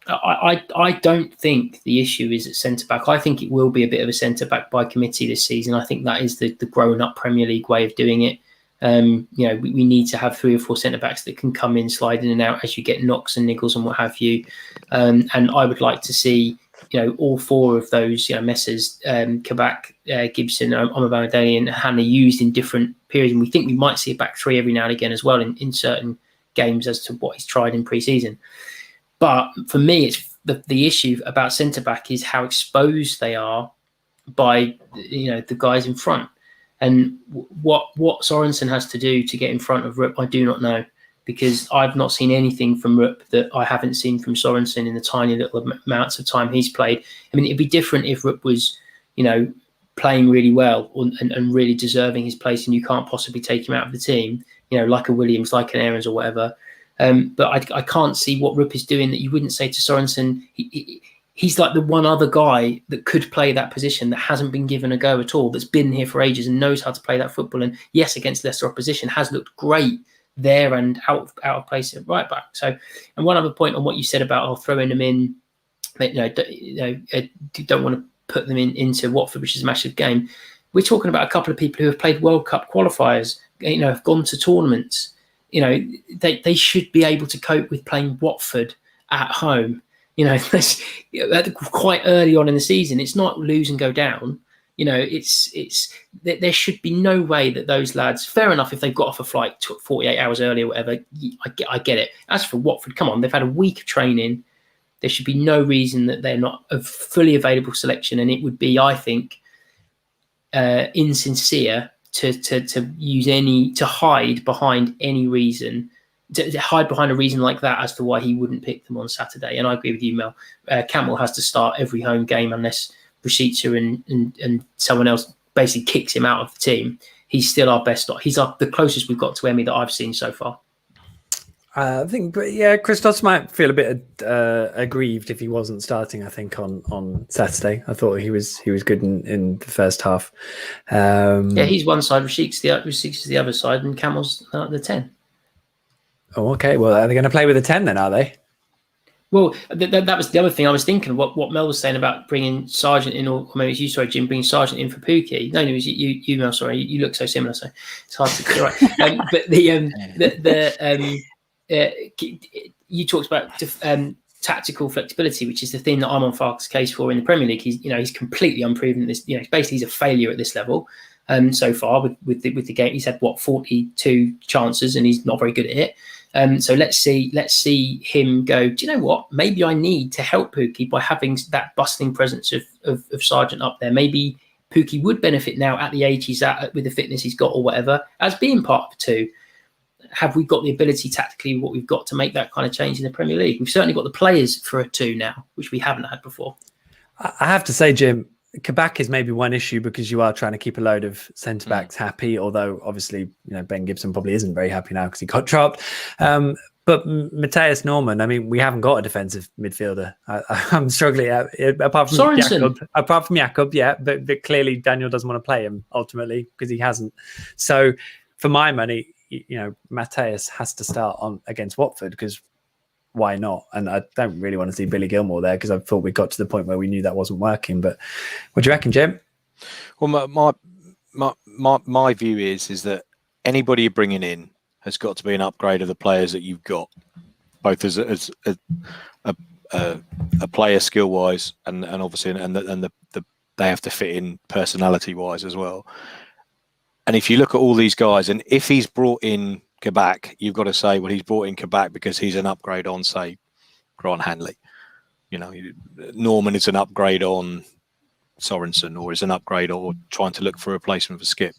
I don't think the issue is at centre-back. I think it will be a bit of a centre-back by committee this season. I think that is the grown-up Premier League way of doing it. We need to have 3 or 4 centre backs that can come in, slide in and out as you get knocks and niggles and what have you. And I would like to see, all 4 of those, Messers, Kabak, Gibson, Omobamidele and Hannah used in different periods. And we think we might see a back 3 every now and again as well in certain games as to what he's tried in pre-season. But for me, it's the issue about centre back is how exposed they are by the guys in front. And what Sorensen has to do to get in front of Rupp, I do not know, because I've not seen anything from Rupp that I haven't seen from Sorensen in the tiny little amounts of time he's played. I mean, it'd be different if Rupp was, playing really well and really deserving his place, and you can't possibly take him out of the team, like a Williams, like an Aarons or whatever. But I can't see what Rupp is doing that you wouldn't say to Sorensen. He's like the one other guy that could play that position that hasn't been given a go at all, that's been here for ages and knows how to play that football. And yes, against lesser opposition, has looked great there and out of place at right back. So, and one other point on what you said about throwing them in, don't want to put them into Watford, which is a massive game. We're talking about a couple of people who have played World Cup qualifiers, have gone to tournaments. They should be able to cope with playing Watford at home. That's quite early on in the season. It's not lose and go down. There should be no way that those lads, fair enough if they've got off a flight 48 hours early or whatever, I get it. As for Watford, come on, they've had a week of training. There should be no reason that they're not a fully available selection, and it would be, I think, insincere to hide behind any reason. To hide behind a reason like that as to why he wouldn't pick them on Saturday. And I agree with you, Mel. Campbell has to start every home game unless Rashica and someone else basically kicks him out of the team. He's still our best. He's the closest we've got to Emmy that I've seen so far. I think, Christos might feel a bit aggrieved if he wasn't starting. I think on Saturday, I thought he was good in the first half. He's one side, Rashica's the other side, and Campbell's the 10. Oh, okay. Well, are they going to play with a 10 then, are they? Well, that was the other thing I was thinking. What Mel was saying about bringing Sargent in, or maybe it's you, sorry, Jim, bringing Sargent in for Pookie. No, it was you, Mel. Sorry, you look so similar, so it's hard to get right. You talked about tactical flexibility, which is the thing that I'm on Farke's case for in the Premier League. He's completely unproven at this. Basically he's a failure at this level. So far with the game, he's had 42 chances, and he's not very good at it. So let's see him go, do you know what? Maybe I need to help Pookie by having that bustling presence of Sargent up there. Maybe Pookie would benefit now at the age he's at with the fitness he's got or whatever, as being part of 2. Have we got the ability tactically, what we've got, to make that kind of change in the Premier League? We've certainly got the players for a 2 now, which we haven't had before. I have to say, Jim, Kabak is maybe one issue because you are trying to keep a load of centre backs happy, although obviously Ben Gibson probably isn't very happy now because he got dropped. But Matthias Norman, I mean, we haven't got a defensive midfielder. I'm struggling apart from Jakob, yeah, but clearly Daniel doesn't want to play him ultimately because he hasn't. So for my money, Matthias has to start on against Watford because why not? And I don't really want to see Billy Gilmore there because I thought we got to the point where we knew that wasn't working. But what do you reckon, Jim? Well, my view is that anybody you're bringing in has got to be an upgrade of the players that you've got, both as a player skill wise and obviously and they have to fit in personality wise as well. And if you look at all these guys, and if he's brought in Kabak, you've got to say, well, he's brought in Kabak because he's an upgrade on, say, Grant Hanley. Norman is an upgrade on Sorensen, or is an upgrade or trying to look for a replacement for Skip.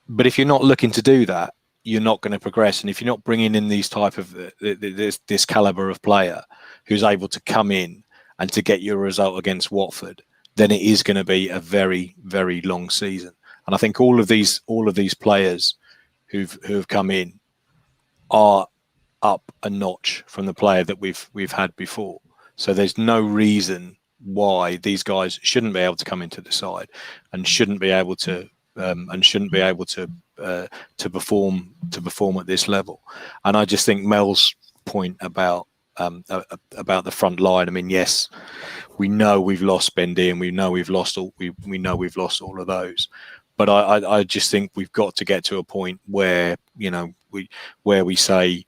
But if you're not looking to do that, you're not going to progress. And if you're not bringing in these type of this caliber of player who's able to come in and to get you a result against Watford, then it is going to be a very, very long season. And I think all of these players who've come in are up a notch from the player that we've had before. So there's no reason why these guys shouldn't be able to come into the side and shouldn't be able to perform at this level. And I just think Mel's point about the front line. I mean, yes, we know we've lost Bendy and we know we've lost all of those. But I just think we've got to get to a point where, we say,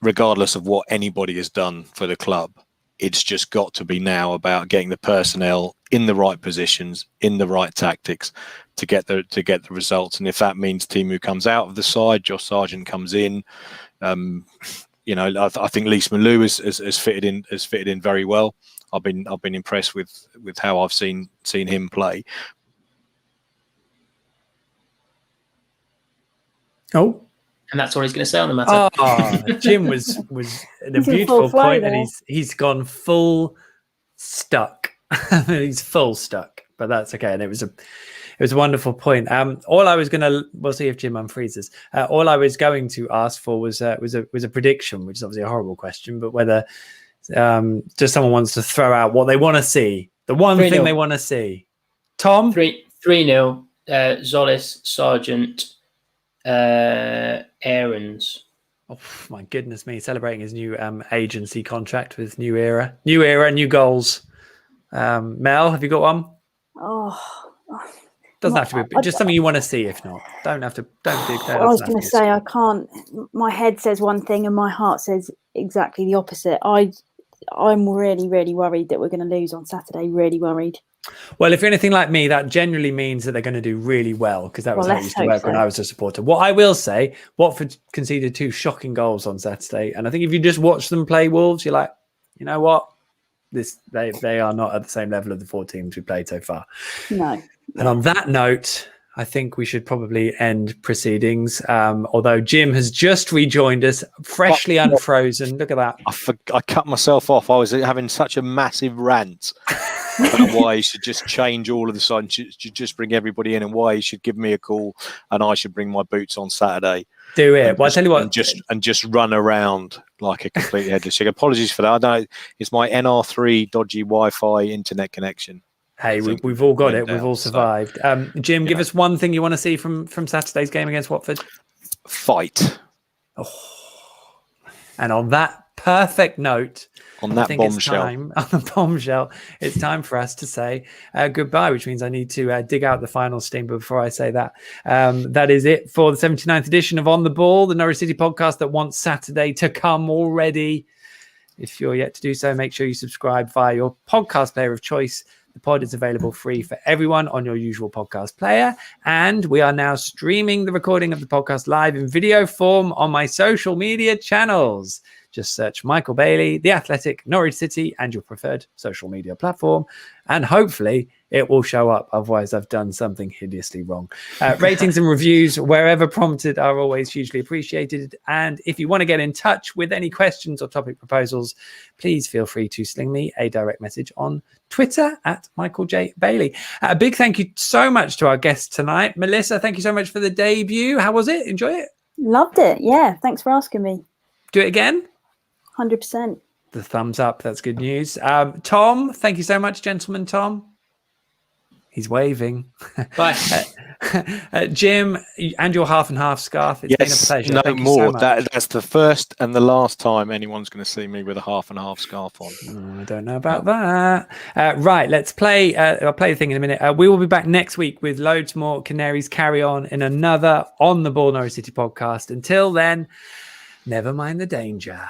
regardless of what anybody has done for the club, it's just got to be now about getting the personnel in the right positions, in the right tactics to get the results. And if that means Timu comes out of the side, Josh Sargent comes in, I think Leesman Lou has fitted in very well. I've been impressed with how I've seen him play. Oh, and that's all he's going to say on the matter. Oh, Jim was in a beautiful point, and he's gone full stuck. He's full stuck, but that's okay. And it was a wonderful point. All I was we'll see if Jim unfreezes. All I was going to ask for was a prediction, which is obviously a horrible question, but whether just someone wants to throw out what they want to see, the one thing they want to see. Tom? 3-0, Zolis, Sargent, Aarons. Oh my goodness me! Celebrating his new agency contract with New Era, new goals. Mel, have you got one? Doesn't have to be just something you want to see. If not, don't do that. I was going to say I can't. My head says one thing and my heart says exactly the opposite. I'm really, really worried that we're going to lose on Saturday. Really worried. Well, if you're anything like me, that generally means that they're going to do really well, because that was how it used to work when I was a supporter. What I will say, Watford conceded 2 shocking goals on Saturday, and I think if you just watch them play Wolves, you're like, you know what? They are not at the same level of the 4 teams we played so far. No. And on that note, I think we should probably end proceedings. Although Jim has just rejoined us, freshly unfrozen. Look at that. I cut myself off. I was having such a massive rant about why he should just change all of the signs, just bring everybody in, and why he should give me a call and I should bring my boots on Saturday. Do it. Well, I tell you what, and just run around like a complete headless chicken. Apologies for that. I don't know. It's my NR3 dodgy Wi-Fi internet connection. Hey, we've all got it. We've all survived. Jim, give us one thing you want to see from Saturday's game against Watford. Fight. Oh. And on that perfect note, on that bombshell, it's time for us to say goodbye, which means I need to dig out the final steam. But before I say that, that is it for the 79th edition of On the Ball, the Norwich City podcast that wants Saturday to come already. If you're yet to do so, make sure you subscribe via your podcast player of choice. The pod is available free for everyone on your usual podcast player. And we are now streaming the recording of the podcast live in video form on my social media channels. Just search Michael Bailey, The Athletic, Norwich City, and your preferred social media platform. And hopefully it will show up. Otherwise, I've done something hideously wrong. Ratings and reviews, wherever prompted, are always hugely appreciated. And if you want to get in touch with any questions or topic proposals, please feel free to sling me a direct message on Twitter at Michael J. Bailey. A big thank you so much to our guest tonight. Melissa, thank you so much for the debut. How was it? Enjoy it? Loved it. Yeah. Thanks for asking me. Do it again? 100%. The thumbs up. That's good news. Tom, thank you so much, gentleman. Tom. He's waving. Bye. Jim, and your half and half scarf. It's been a pleasure. No Thank more. You so much. That's the first and the last time anyone's going to see me with a half and half scarf on. Oh, I don't know about that. Right, let's play. I'll play the thing in a minute. We will be back next week with loads more Canaries carry on in another On the Ball Norwich City podcast. Until then, never mind the danger.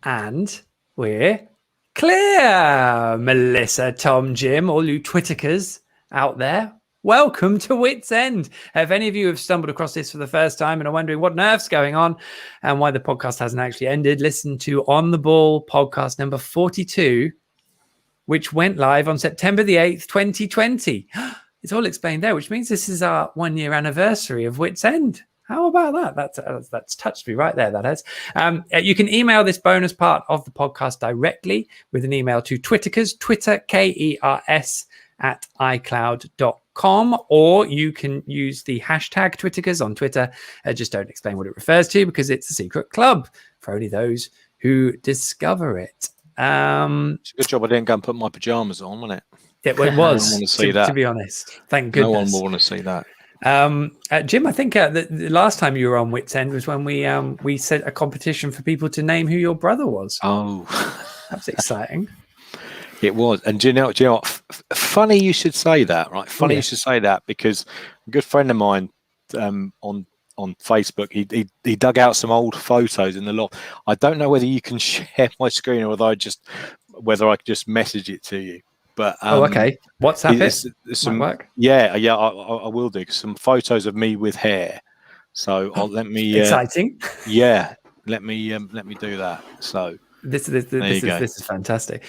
And we're clear. Melissa, Tom, Jim, all you Twitterkers out there, welcome to Wits End. If any of you have stumbled across this for the first time and are wondering what on earth's going on and why the podcast hasn't actually ended, listen to On the Ball podcast number 42, which went live on September the 8th, 2020. It's all explained there, which means this is our 1-year anniversary of Wits End. How about that? That's touched me right there, that has. You can email this bonus part of the podcast directly with an email to Twitterkers, Twitter, KERS @icloud.com, or you can use the hashtag Twitterkers on Twitter. Just don't explain what it refers to because it's a secret club for only those who discover it. It's a good job I didn't go and put my pajamas on, wasn't it? It was, want to see that. to be honest. Thank goodness. No one will want to see that. Jim, I think the last time you were on Wits End was when we set a competition for people to name who your brother was. Oh, that's exciting. It was. And do you know what? Funny you should say that, right? Funny you should say that, because a good friend of mine on Facebook, he dug out some old photos in the loft. I don't know whether you can share my screen or whether I could just message it to you. But okay. WhatsApp it. Some, work. Yeah, I will do. Some photos of me with hair. So let me. Exciting. Yeah, let me do that. So this is fantastic.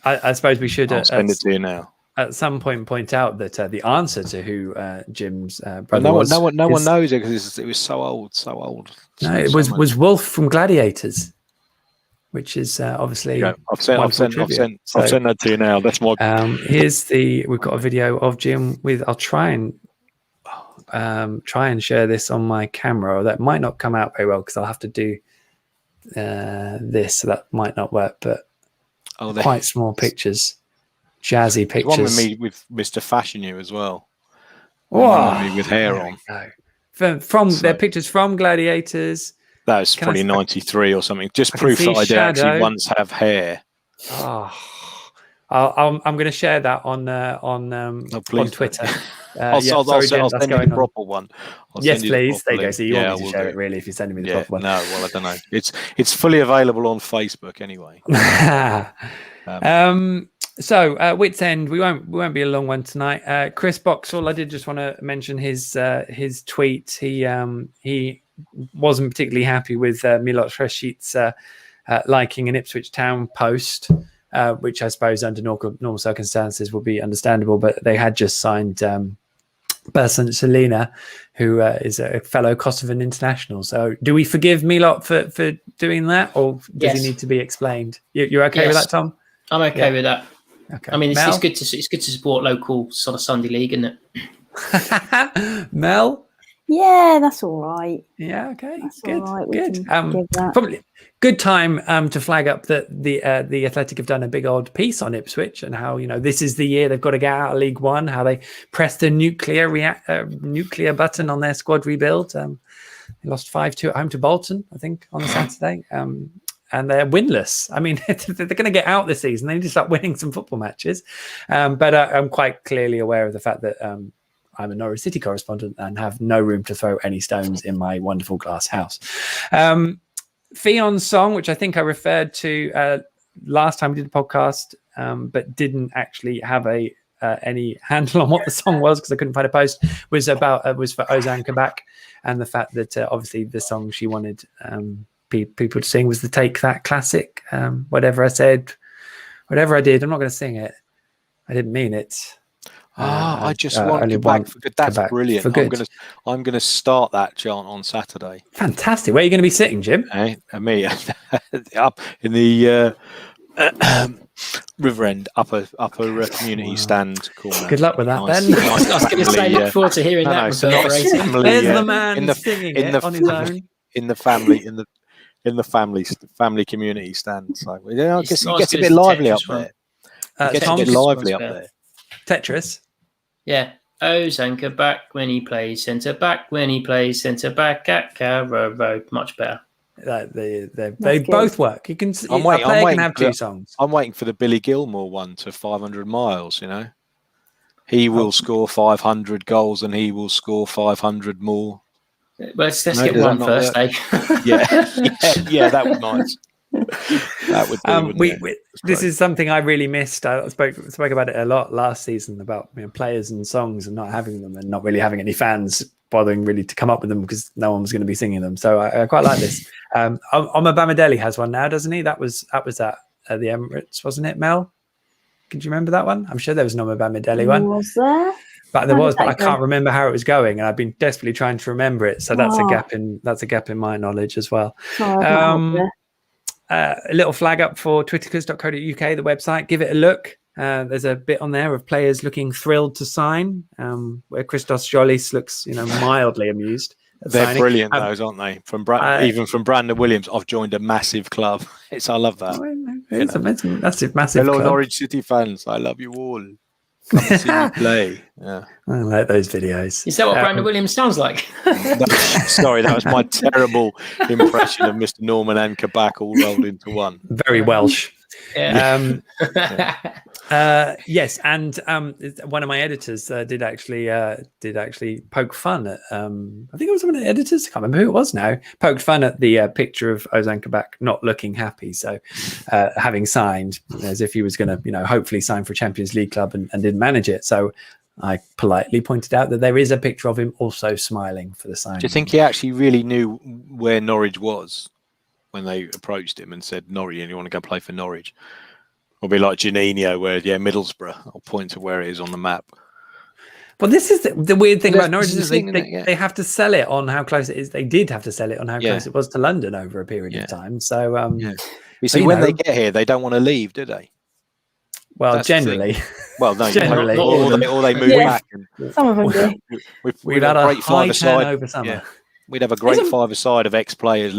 I suppose we should. I'll send it to you now. At some point, point out that the answer to who Jim's brother was. No one knows it because it was so old. No, it was Wolf from Gladiators, which is obviously. Yeah, I've sent that to you now. That's my. We've got a video of Jim with. I'll try and share this on my camera. That might not come out very well because I'll have to do this, so that might not work. But quite small pictures. Jazzy pictures. One with me with Mr. Fashion You as well. Me with hair on. From their pictures from Gladiators. That was probably 93 or something. Just proof that I did actually once have hair. Oh, I'm going to share that on Twitter. I'll send you the proper one. Yes, please. There you go. So you want me to share it, really, if you're sending me the proper one. No, well, I don't know. It's fully available on Facebook anyway. So Wits End, we won't be a long one tonight. Chris Boxall, I did just want to mention his tweet. He wasn't particularly happy with Milos Reshit's liking an Ipswich Town post, which I suppose under normal circumstances would be understandable, but they had just signed Bersan Selina, who is a fellow Kosovan international. So do we forgive Milot for doing that, or does he need to be explained? You're okay with that, Tom? I'm okay with that. Okay. I mean, it's good to support local sort of Sunday league, isn't it? Mel? Yeah, that's all right. Yeah, okay. That's good. All right. Good. Probably good time to flag up that the Athletic have done a big old piece on Ipswich and how, this is the year they've got to get out of League One, how they pressed the nuclear button on their squad rebuild. They lost 5-2 at home to Bolton, I think, on the Saturday. And they're winless. I mean, they're going to get out this season. They need to start winning some football matches. But I'm quite clearly aware of the fact that I'm a Norwich City correspondent and have no room to throw any stones in my wonderful glass house. Fion's song, which I think I referred to last time we did the podcast, but didn't actually have any handle on what the song was because I couldn't find a post, was for Ozan Kabak, and the fact that obviously the song she wanted people to sing was the Take That classic. Whatever I said, whatever I did, I'm not going to sing it. I didn't mean it. I just want Kabak for good. That's brilliant. For good. I'm going to start that chant on Saturday. Fantastic. Where are you going to be sitting, Jim? Me up in the River End upper community stand corner. Good luck with that, Ben. I was going to say, look forward to hearing that. There's the man singing it on his own. In the family community stand. So it gets a bit lively up there. It gets a bit lively up there. Tetris. Yeah. Ozan Kabak when he plays centre back, at Carrow Road. Much better. They both work. You can. A player can have two songs. I'm waiting for the Billy Gilmore one to 500 miles. He will score 500 goals and he will score 500 more. Well, let's get one first, eh? Yeah, that would be nice. That would be. This is something I really missed. I spoke about it a lot last season about players and songs and not having them and not really having any fans bothering really to come up with them because no one was going to be singing them. So I quite like this. Omar Bamadeli has one now, doesn't he? That was at the Emirates, wasn't it, Mel? Can you remember that one? I'm sure there was an Omar Bamadeli one. Was there? But there was, but I can't remember how it was going, and I've been desperately trying to remember it. So that's a gap in my knowledge as well. A little flag up for twittercus.co.uk, the website. Give it a look. There's a bit on there of players looking thrilled to sign, where Christos Jolis looks, mildly amused. They're signing. Brilliant, those, aren't they? Even from Brandon Williams, I've joined a massive club. I love that. It's a massive Hello, club. Norwich City fans. I love you all. Come and see me play. Yeah. I like those videos. Is that what Brandon Williams sounds like? Sorry, that was my terrible impression of Mr. Norman and Kabak all rolled into one. Very Welsh. Yeah. Yes, and one of my editors did actually poke fun at. I think it was one of the editors. I can't remember who it was now. Poked fun at the picture of Ozan Kabak not looking happy. So, having signed, as if he was going to, hopefully sign for a Champions League club and didn't manage it. So, I politely pointed out that there is a picture of him also smiling for the signing. Do you think he actually really knew where Norwich was when they approached him and said, Norwich, and you want to go play for Norwich? Or be like Janino, where, Middlesbrough. I'll point to where it is on the map. Well, this is the weird thing about Norwich. Is they have to sell it on how close it is. They did have to sell it on how close it was to London over a period of time. So, you see, when they get here, they don't want to leave, do they? Well, That's generally. Well, no, generally. Or they move back. And, Some of them do. We've had a high turnover summer. Yeah. We'd have a great five-a-side of ex-players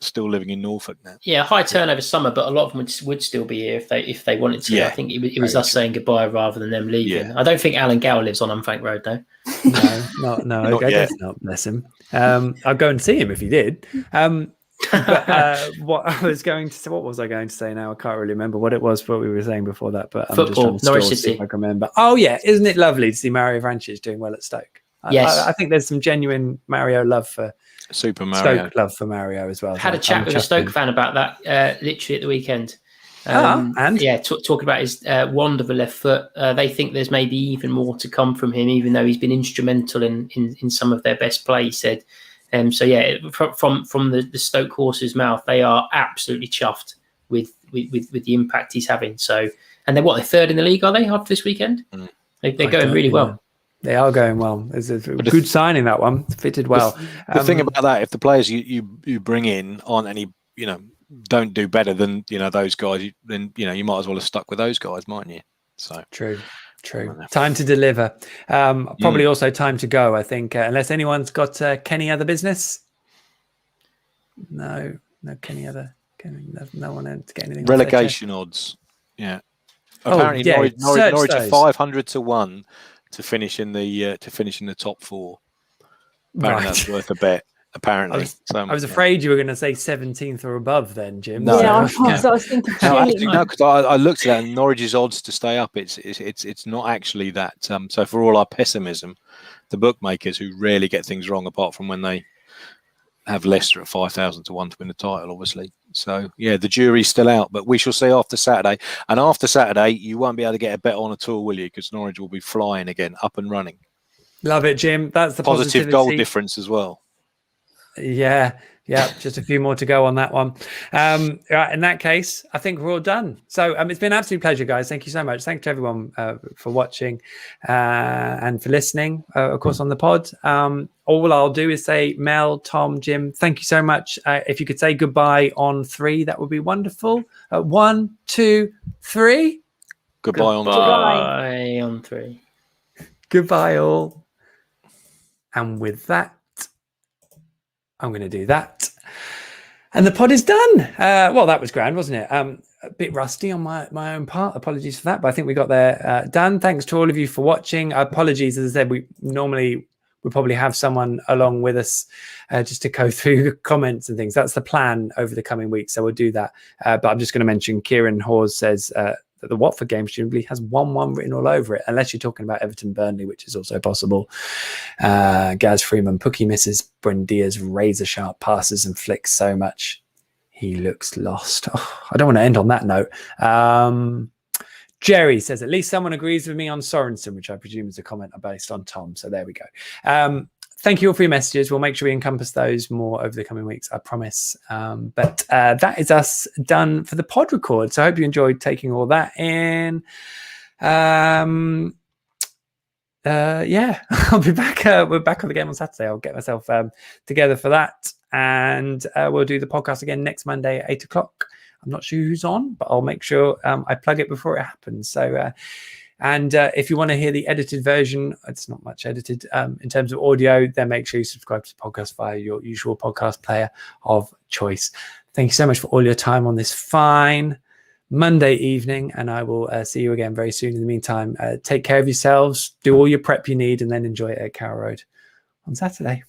still living in Norfolk now. Yeah, high turnover summer, but a lot of them would still be here if they wanted to. I think it was us saying goodbye rather than them leaving. I don't think Alan Gow lives on Unfank Road, though. No, I guess not. Bless him. I'd go and see him if he did. But what was I going to say now? I can't really remember what it was, what we were saying before that. But I'm football, just trying to Norwich see City. if I can remember. Oh yeah, isn't it lovely to see Mario Vrancic doing well at Stoke? Yes, I think there's some genuine Mario love for Super Mario. Stoke love for Mario as well. Had a chat with a Stoke fan about that literally at the weekend. And talking about his wand of a left foot. They think there's maybe even more to come from him, even though he's been instrumental in some of their best play. He said. From the Stoke horse's mouth, they are absolutely chuffed with the impact he's having. So, and they're third in the league, are they, after this weekend? They're going really well. They are going well. It's a good signing, that one. Fitted well. The thing about that, if the players you bring in aren't any, don't do better than, those guys, then, you might as well have stuck with those guys, mightn't you? So True. Time to deliver. Probably also time to go, I think, unless anyone's got Kenny other business. No Kenny other. No one to get anything. Relegation odds. Yeah. Apparently, Norwich are 500 to 1 to finish in the top four. Apparently, that's worth a bet. Apparently, I was afraid you were going to say 17th or above, then, Jim. No, I was thinking. No, because I looked at that, and Norwich's odds to stay up. It's not actually that. So for all our pessimism, the bookmakers, who rarely get things wrong, apart from when they have Leicester at 5,000 to 1 to win the title, obviously. So the jury's still out, but we shall see after Saturday. And after Saturday, you won't be able to get a bet on at all, will you? Because Norwich will be flying again, up and running. Love it, Jim. That's the positive goal difference as well. Yeah, just a few more to go on that one. Right, in that case, I think we're all done. So it's been an absolute pleasure, guys. Thank you so much. Thank you to everyone for watching and for listening, of course, on the pod. All I'll do is say, Mel, Tom, Jim, thank you so much. If you could say goodbye on 3, that would be wonderful. 1, 2, 3. Goodbye on 3. Goodbye, all. And with that, I'm going to do that. And the pod is done. Well, that was grand, wasn't it? A bit rusty on my own part. Apologies for that, but I think we got there done. Thanks to all of you for watching. Apologies, as I said, we probably have someone along with us just to go through comments and things. That's the plan over the coming weeks, so we'll do that. But I'm just going to mention Kieran Hawes says that the Watford game presumably has 1-1 written all over it, unless you're talking about Everton Burnley, which is also possible. Gaz Freeman, Pookie misses Buendia's razor sharp passes and flicks so much he looks lost. Oh, I don't want to end on that note. Jerry says, at least someone agrees with me on Sorensen, which I presume is a comment based on Tom. So there we go. Thank you all for your messages. We'll make sure we encompass those more over the coming weeks, I promise. But that is us done for the pod record. So I hope you enjoyed taking all that in. I'll be back. We're back on the game on Saturday. I'll get myself together for that. And we'll do the podcast again next Monday at 8 o'clock. I'm not sure who's on, but I'll make sure I plug it before it happens. So, if you want to hear the edited version, it's not much edited in terms of audio, then make sure you subscribe to the podcast via your usual podcast player of choice. Thank you so much for all your time on this fine Monday evening, and I will see you again very soon. In the meantime, take care of yourselves, do all your prep you need, and then enjoy it at Carrow Road on Saturday.